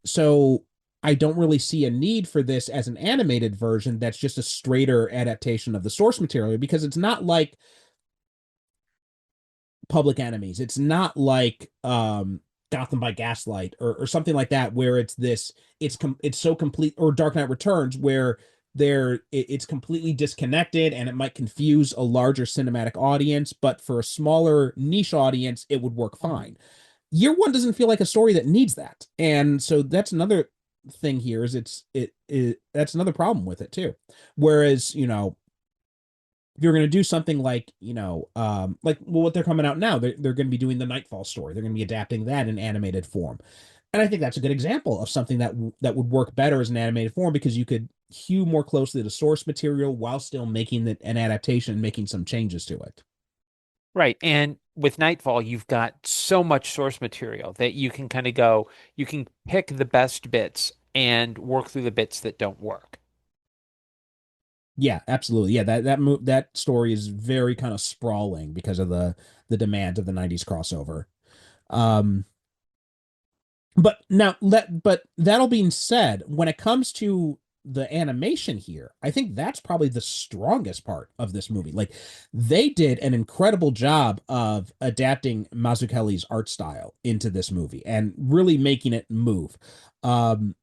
So I don't really see a need for this as an animated version that's just a straighter adaptation of the source material because it's not like Public Enemies. It's not like Gotham by Gaslight or something like that where it's so complete, or Dark Knight Returns where it's completely disconnected and it might confuse a larger cinematic audience, but for a smaller niche audience it would work fine. year one doesn't feel like a story that needs that. And so that's another thing here is that's another problem with it too. Whereas, if you're going to do something like, like well, what they're coming out now, they're going to be doing the Nightfall story. They're going to be adapting that in animated form. And I think that's a good example of something that would work better as an animated form because you could hew more closely to source material while still making an adaptation and making some changes to it. Right. And with Nightfall, you've got so much source material that you can kind of go, you can pick the best bits and work through the bits that don't work. Yeah, absolutely. Yeah, that story is very kind of sprawling because of the demand of the 90s crossover. Um but that all being said, when it comes to the animation here, I think that's probably the strongest part of this movie. Like they did an incredible job of adapting Mazzucchelli's art style into this movie and really making it move. Um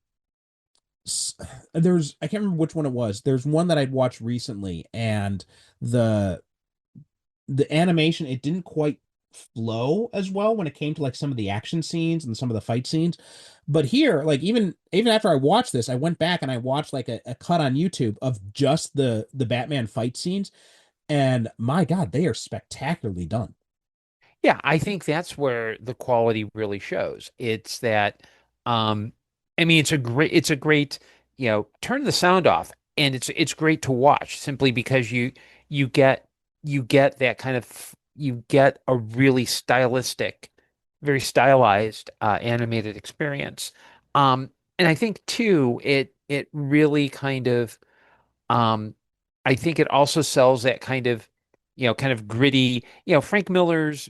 there's I can't remember which one it was. There's one that I'd watched recently and the the animation it didn't quite flow as well when it came to like some of the action scenes and some of the fight scenes. But here, like even after I watched this, I went back and I watched like a cut on YouTube of just the Batman fight scenes, and my God, they are spectacularly done. Yeah, I think that's where the quality really shows. It's that, um, I mean, it's a great, turn the sound off, and it's great to watch simply because you get you get that kind of you get a really stylistic, very stylized animated experience. And I think too, it really kind of um, I think it also sells that kind of gritty, Frank Miller's,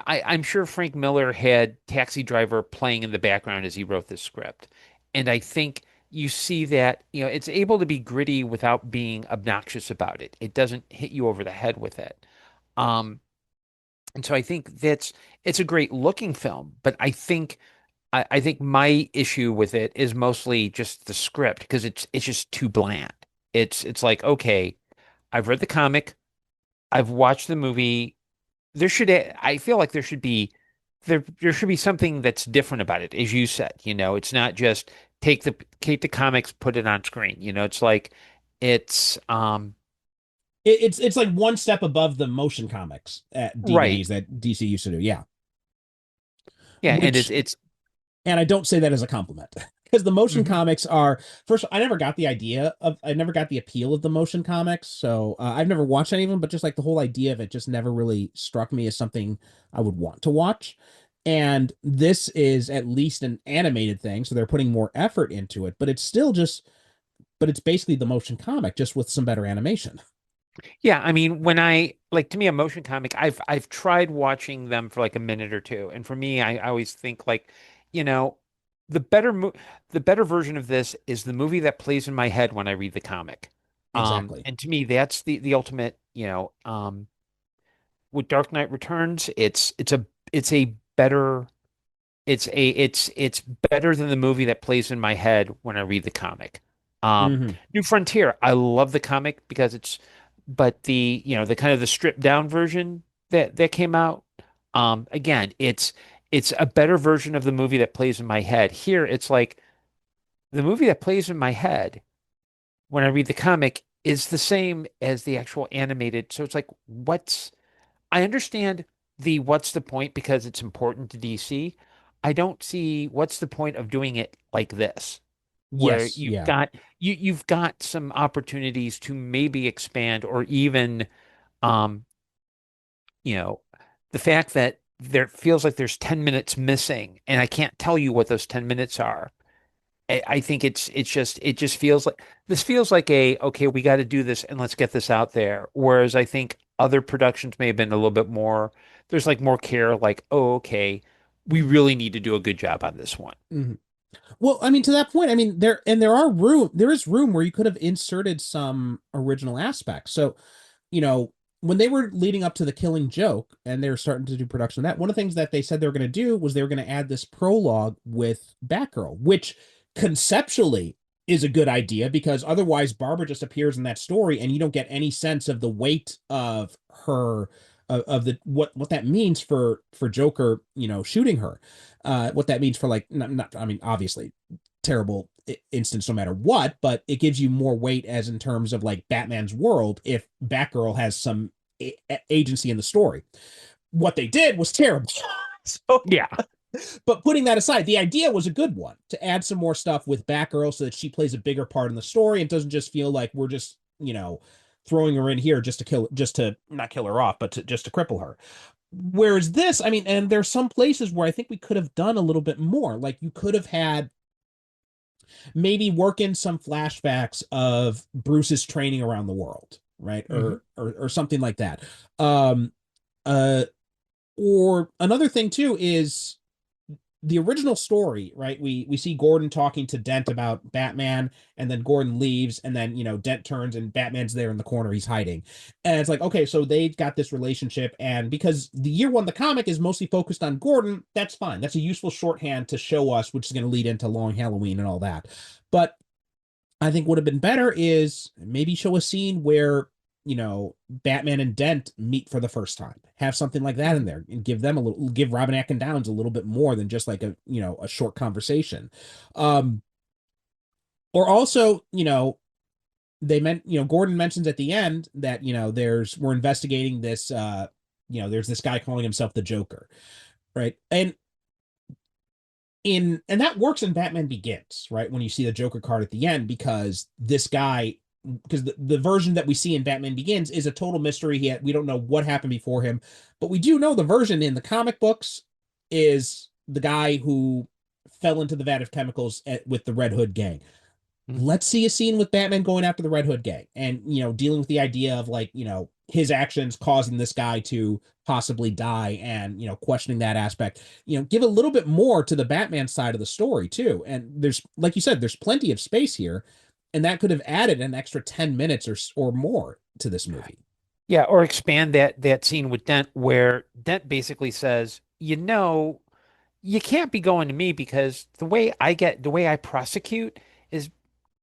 I'm sure Frank Miller had Taxi Driver playing in the background as he wrote this script. And I think you see that, it's able to be gritty without being obnoxious about it. It doesn't hit you over the head with it. Um, and so I think it's a great looking film, but I think my issue with it is mostly just the script because it's just too bland. It's like, okay, I've read the comic, I've watched the movie. I feel like there should be something that's different about it, as you said. It's not just take the comics, put it on screen. It's like it's It's like one step above the motion comics at right. DVDs that DC used to do. Yeah, Yeah, and which it's and I don't say that as a compliment because the motion mhm. comics are first. I never got the appeal of the motion comics, so I've never watched any of them. But just like the whole idea of it, just never really struck me as something I would want to watch. And this is at least an animated thing, so they're putting more effort into it. But it's still but it's basically the motion comic, just with some better animation. Yeah, I mean, when I like to me a motion comic, I've tried watching them for like a minute or two, and for me, I always think like, you know, the better mo the better version of this is the movie that plays in my head when I read the comic. Exactly. And to me, that's the ultimate, with Dark Knight Returns, it's a better it's better than the movie that plays in my head when I read the comic. Hmm. New Frontier, I love the comic because but the kind of the stripped down version that came out, again, it's a better version of the movie that plays in my head. Here, it's like the movie that plays in my head when I read the comic is the same as the actual animated. So it's like, I understand what's the point because it's important to DC. I don't see what's the point of doing it like this, where Yes. Yeah. you've got some opportunities to maybe expand or even um, you know, the fact that there feels like there's 10 minutes missing and I can't tell you what those 10 minutes are. I think it just feels like this feels like okay, we got to do this and let's get this out there. Whereas I think other productions may have been a little bit more, there's like more care, like, oh, okay, we really need to do a good job on this one. Mhm. Well, I mean, to that point, I mean, there is room where you could have inserted some original aspects. So, you know, when they were leading up to the Killing Joke and they were starting to do production of that, one of the things that they said they were going to do was they were going to add this prologue with Batgirl, which conceptually is a good idea because otherwise Barbara just appears in that story and you don't get any sense of the weight of the what that means for Joker, shooting her, what that means for like not I mean obviously terrible instance no matter what, but it gives you more weight as in terms of like Batman's world if Batgirl has some agency in the story. What they did was terrible. So, Yeah. but putting that aside, the idea was a good one to add some more stuff with Batgirl so that she plays a bigger part in the story and doesn't just feel like we're just, throwing her in here just to not kill her off, but just to cripple her. Whereas this, I mean, and there's some places where I think we could have done a little bit more. Like you could have had maybe work in some flashbacks of Bruce's training around the world, right? Hmm. Or something like that. Um, uh, or another thing too is the original story, right? We see Gordon talking to Dent about Batman, and then Gordon leaves, and then Dent turns and Batman's there in the corner, he's hiding. And it's like, okay, so they've got this relationship, and because the year one, the comic is mostly focused on Gordon, that's fine. That's a useful shorthand to show us, which is going to lead into Long Halloween and all that. But I think would have been better is maybe show a scene where Batman and Dent meet for the first time. Have something like that in there and give Robin Atkin Downs a little bit more than just like a short conversation. Um, or also, they meant, Gordon mentions at the end that, we're investigating this, there's this guy calling himself the Joker, right? And that works in Batman Begins, right? When you see the Joker card at the end, because this guy, because the version that we see in Batman Begins is a total mystery. We don't know what happened before him, but we do know the version in the comic books is the guy who fell into the vat of chemicals with the Red Hood gang. Let's see a scene with Batman going after the Red Hood gang and, dealing with the idea of like, his actions causing this guy to possibly die and, questioning that aspect. Give a little bit more to the Batman side of the story too. And there's, like you said, there's plenty of space here, and that could have added an extra 10 minutes or more to this movie. Yeah, or expand that scene with Dent where Dent basically says, you can't be going to me because the way I prosecute is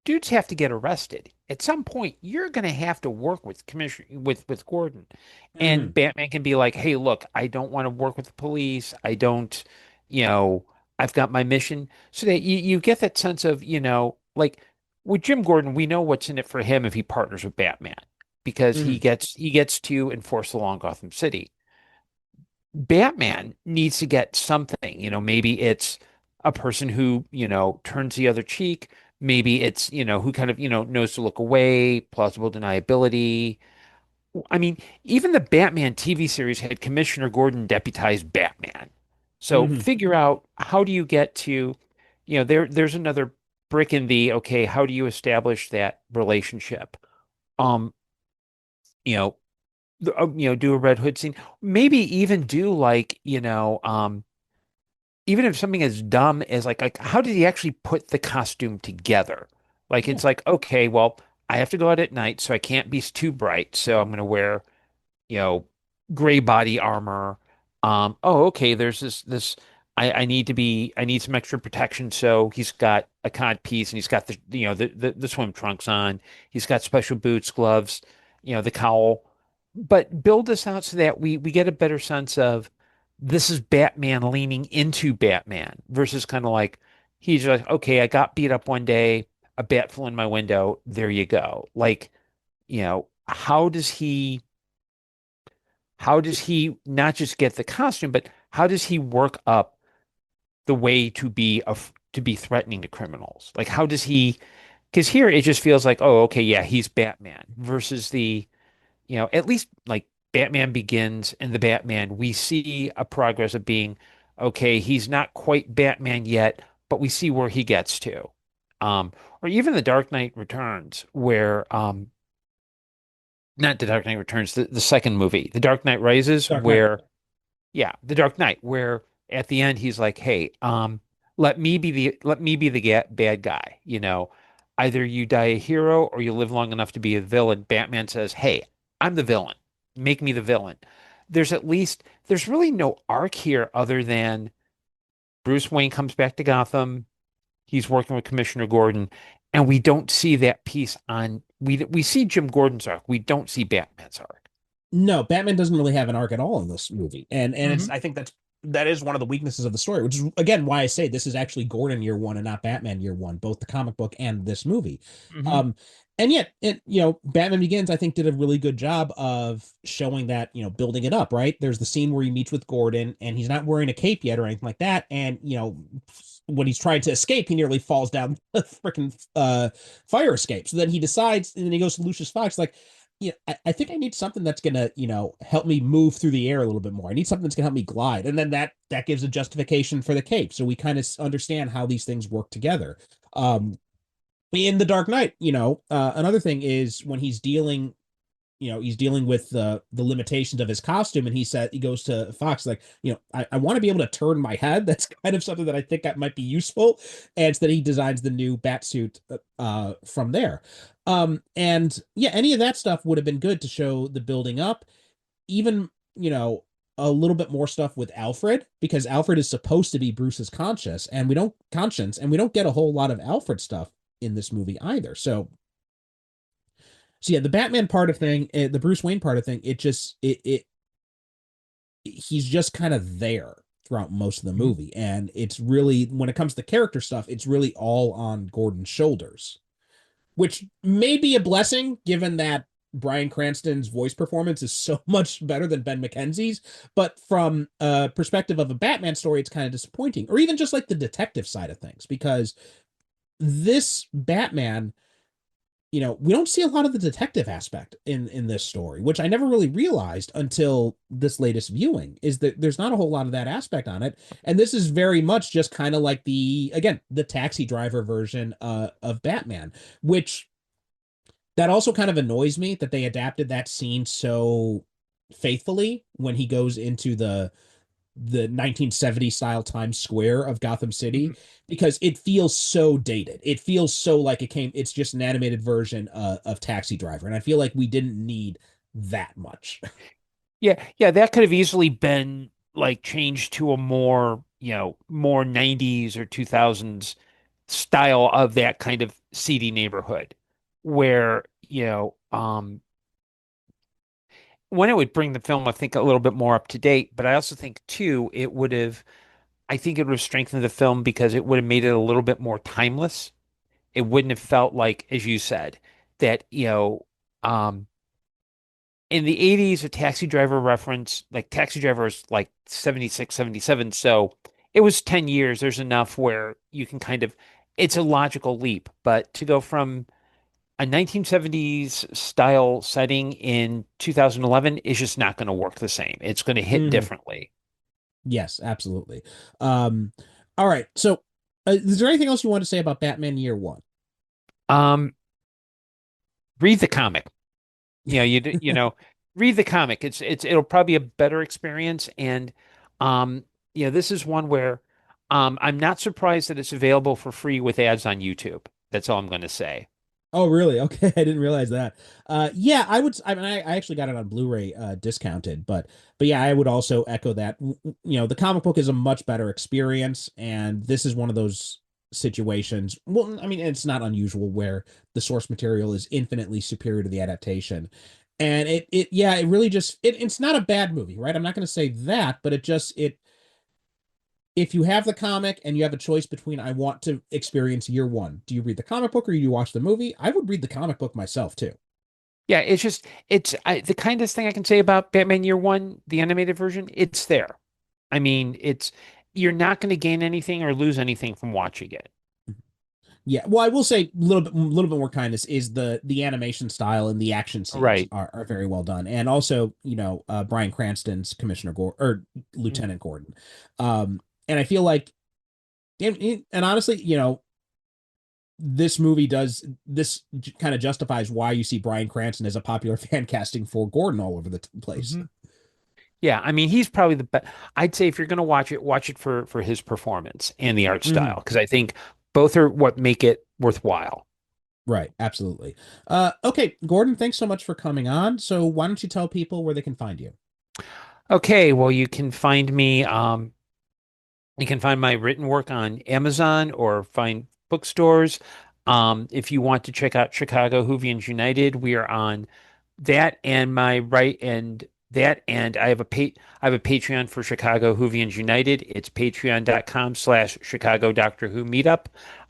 dudes have to get arrested. At some point, you're going to have to work with Commissioner with Gordon, and Mhm. Batman can be like, "Hey, look, I don't want to work with the police. I don't, you know, I've got my mission." So that you get that sense of, like with Jim Gordon, we know what's in it for him if he partners with Batman because he Mhm. gets to enforce the law in Gotham City. Batman needs to get something, maybe it's a person who, turns the other cheek. Maybe it's, who kind of, knows to look away, plausible deniability. I mean, even the Batman TV series had Commissioner Gordon deputize Batman. So Mhm. figure out how do you get to, there's another brick in the, okay, how do you establish that relationship? Um, you know, do a Red Hood scene. Maybe even do like, even if something as dumb as like how did he actually put the costume together? Like Yeah. it's like, okay, well, I have to go out at night, so I can't be too bright. So I'm gonna wear, you know, gray body armor. Oh, okay, there's this I need some extra protection. So he's got a cod piece and he's got the swim trunks on. He's got special boots, gloves, the cowl. But build this out so that we get a better sense of this is Batman leaning into Batman versus kind of like he's like, okay, I got beat up one day, a bat flew in my window, there you go. Like, how does he not just get the costume, but how does he work up the way to be threatening to criminals? Like how does he because here it just feels like, oh, okay, yeah, he's Batman versus at least like Batman Begins and the Batman, we see a progress of being, okay, he's not quite Batman yet, but we see where he gets to. Or even the Dark Knight Returns, where not the Dark Knight Returns, the second movie, The Dark Knight Rises, Dark Knight. where yeah, The Dark Knight, where at the end he's like, "Hey, let me be the bad guy. Either you die a hero or you live long enough to be a villain." Batman says, "Hey, I'm the villain. Make me the villain." There's really no arc here other than Bruce Wayne comes back to Gotham. He's working with Commissioner Gordon, and we don't see that piece on. We see Jim Gordon's arc. We don't see Batman's arc. No, Batman doesn't really have an arc at all in this movie, and it's Hmm. I think that is one of the weaknesses of the story, which is again why I say this is actually Gordon year one and not Batman year one, both the comic book and this movie. Hmm. Um, and yet, Batman Begins I think did a really good job of showing that building it up. Right, there's the scene where he meets with Gordon, and he's not wearing a cape yet or anything like that, and when he's trying to escape, he nearly falls down the freaking fire escape. So then he decides, and then he goes to Lucius Fox, like, I think I need something that's gonna, help me move through the air a little bit more. I need something that's gonna help me glide, and then that gives a justification for the cape. So we kind of understand how these things work together. Um, in the Dark Knight, another thing is when he's dealing with the limitations of his costume, and he goes to Fox like, I want to be able to turn my head. That's kind of something that I think that might be useful, and so that he designs the new bat suit from there. And yeah, any of that stuff would have been good to show the building up. Even a little bit more stuff with Alfred, because Alfred is supposed to be Bruce's conscience, and we don't get a whole lot of Alfred stuff in this movie either. So yeah, the Batman part of thing, the Bruce Wayne part of thing, it just it he's just kind of there throughout most of the movie, and it's really, when it comes to character stuff, it's really all on Gordon's shoulders, which may be a blessing given that Bryan Cranston's voice performance is so much better than Ben McKenzie's. But from a perspective of a Batman story, it's kind of disappointing, or even just like the detective side of things, because this Batman, we don't see a lot of the detective aspect in this story, which I never really realized until this latest viewing, is that there's not a whole lot of that aspect on it. And this is very much just kind of like the taxi driver version of Batman, which that also kind of annoys me that they adapted that scene so faithfully when he goes into the 1970 style Times Square of Gotham City, because it feels so dated. It feels so like it's just an animated version of Taxi Driver. And I feel like we didn't need that much. Yeah, yeah, that could have easily been like changed to a more, more 90s or 2000s style of that kind of seedy neighborhood where, when it would bring the film, I think, a little bit more up to date, but I also think too, I think it would have strengthened the film because it would have made it a little bit more timeless. It wouldn't have felt like, as you said, that, um, in the 80s, a Taxi Driver reference, like Taxi Driver is like 76, 77. So it was 10 years. There's enough where you can it's a logical leap. But to go from a 1970s style setting in 2011 is just not going to work the same. It's going to hit Mhm. differently. Yes, absolutely. Um, all right. So, is there anything else you want to say about Batman Year One? Um, Read the comic. Read the comic. It'll probably be a better experience. And this is one where I'm not surprised that it's available for free with ads on YouTube. That's all I'm going to say. Oh, really? Okay, I didn't realize that. Yeah, I mean, I actually got it on Blu-ray, discounted, but yeah, I would also echo that. The comic book is a much better experience, and this is one of those situations. Well, I mean, it's not unusual where the source material is infinitely superior to the adaptation, and yeah, it really just it's not a bad movie, right? I'm not going to say that, but it if you have the comic and you have a choice between, I want to experience year one, do you read the comic book or do you watch the movie? I would read the comic book myself too. Yeah, the kindest thing I can say about Batman Year One, the animated version. It's there. I mean, you're not going to gain anything or lose anything from watching it. Yeah, well, I will say a little bit more kindness is the animation style and the action scenes Right. are very well done, and also Bryan Cranston's Commissioner Gordon or Lieutenant Gordon, and I feel like and honestly, this movie does this kind of justifies why you see Bryan Cranston as a popular fan casting for Gordon all over the place. Mhm. Yeah, I mean, he's probably the best. I'd say if you're going to watch it for his performance and the art style, Mhm. because I think both are what make it worthwhile. Right, absolutely. Okay, Gordon, thanks so much for coming on. So why don't you tell people where they can find you? Okay, well, you can find my written work on Amazon or find bookstores. If you want to check out Chicago Whovians United, we are on that and my right and that and I have a Patreon for Chicago Whovians United. It's patreon.com/Chicago Doctor Who Meetup.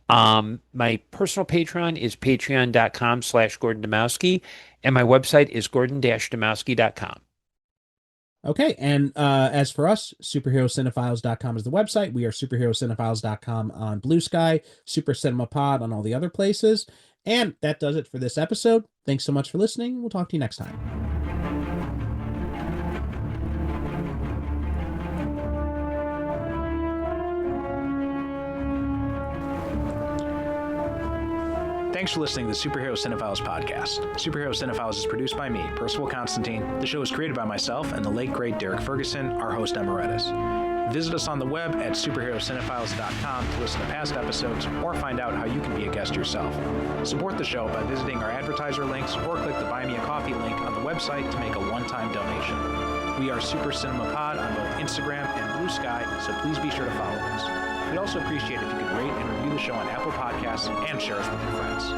My personal Patreon is patreon.com/Gordon Dymoski, and my website is gordon-dymowski.com. Okay, and as for us, superherocinephiles.com is the website. We are superherocinephiles.com on Blue Sky, Super Cinema Pod on all the other places. And that does it for this episode. Thanks so much for listening. We'll talk to you next time. Thanks for listening to the Superhero Cinephiles podcast. Superhero Cinephiles is produced by me, Percival Constantine. The show is created by myself and the late, great Derek Ferguson, our host emeritus. Visit us on the web at superherocinephiles.com to listen to past episodes or find out how you can be a guest yourself. Support the show by visiting our advertiser links or click the Buy Me a Coffee link on the website to make a one-time donation. We are Super Cinema Pod on both Instagram and Blue Sky, so please be sure to follow us. We'd also appreciate if you could rate and review the show on Apple Podcasts and share us with your friends.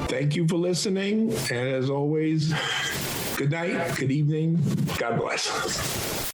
Thank you for listening. And as always, good night, good evening. God bless.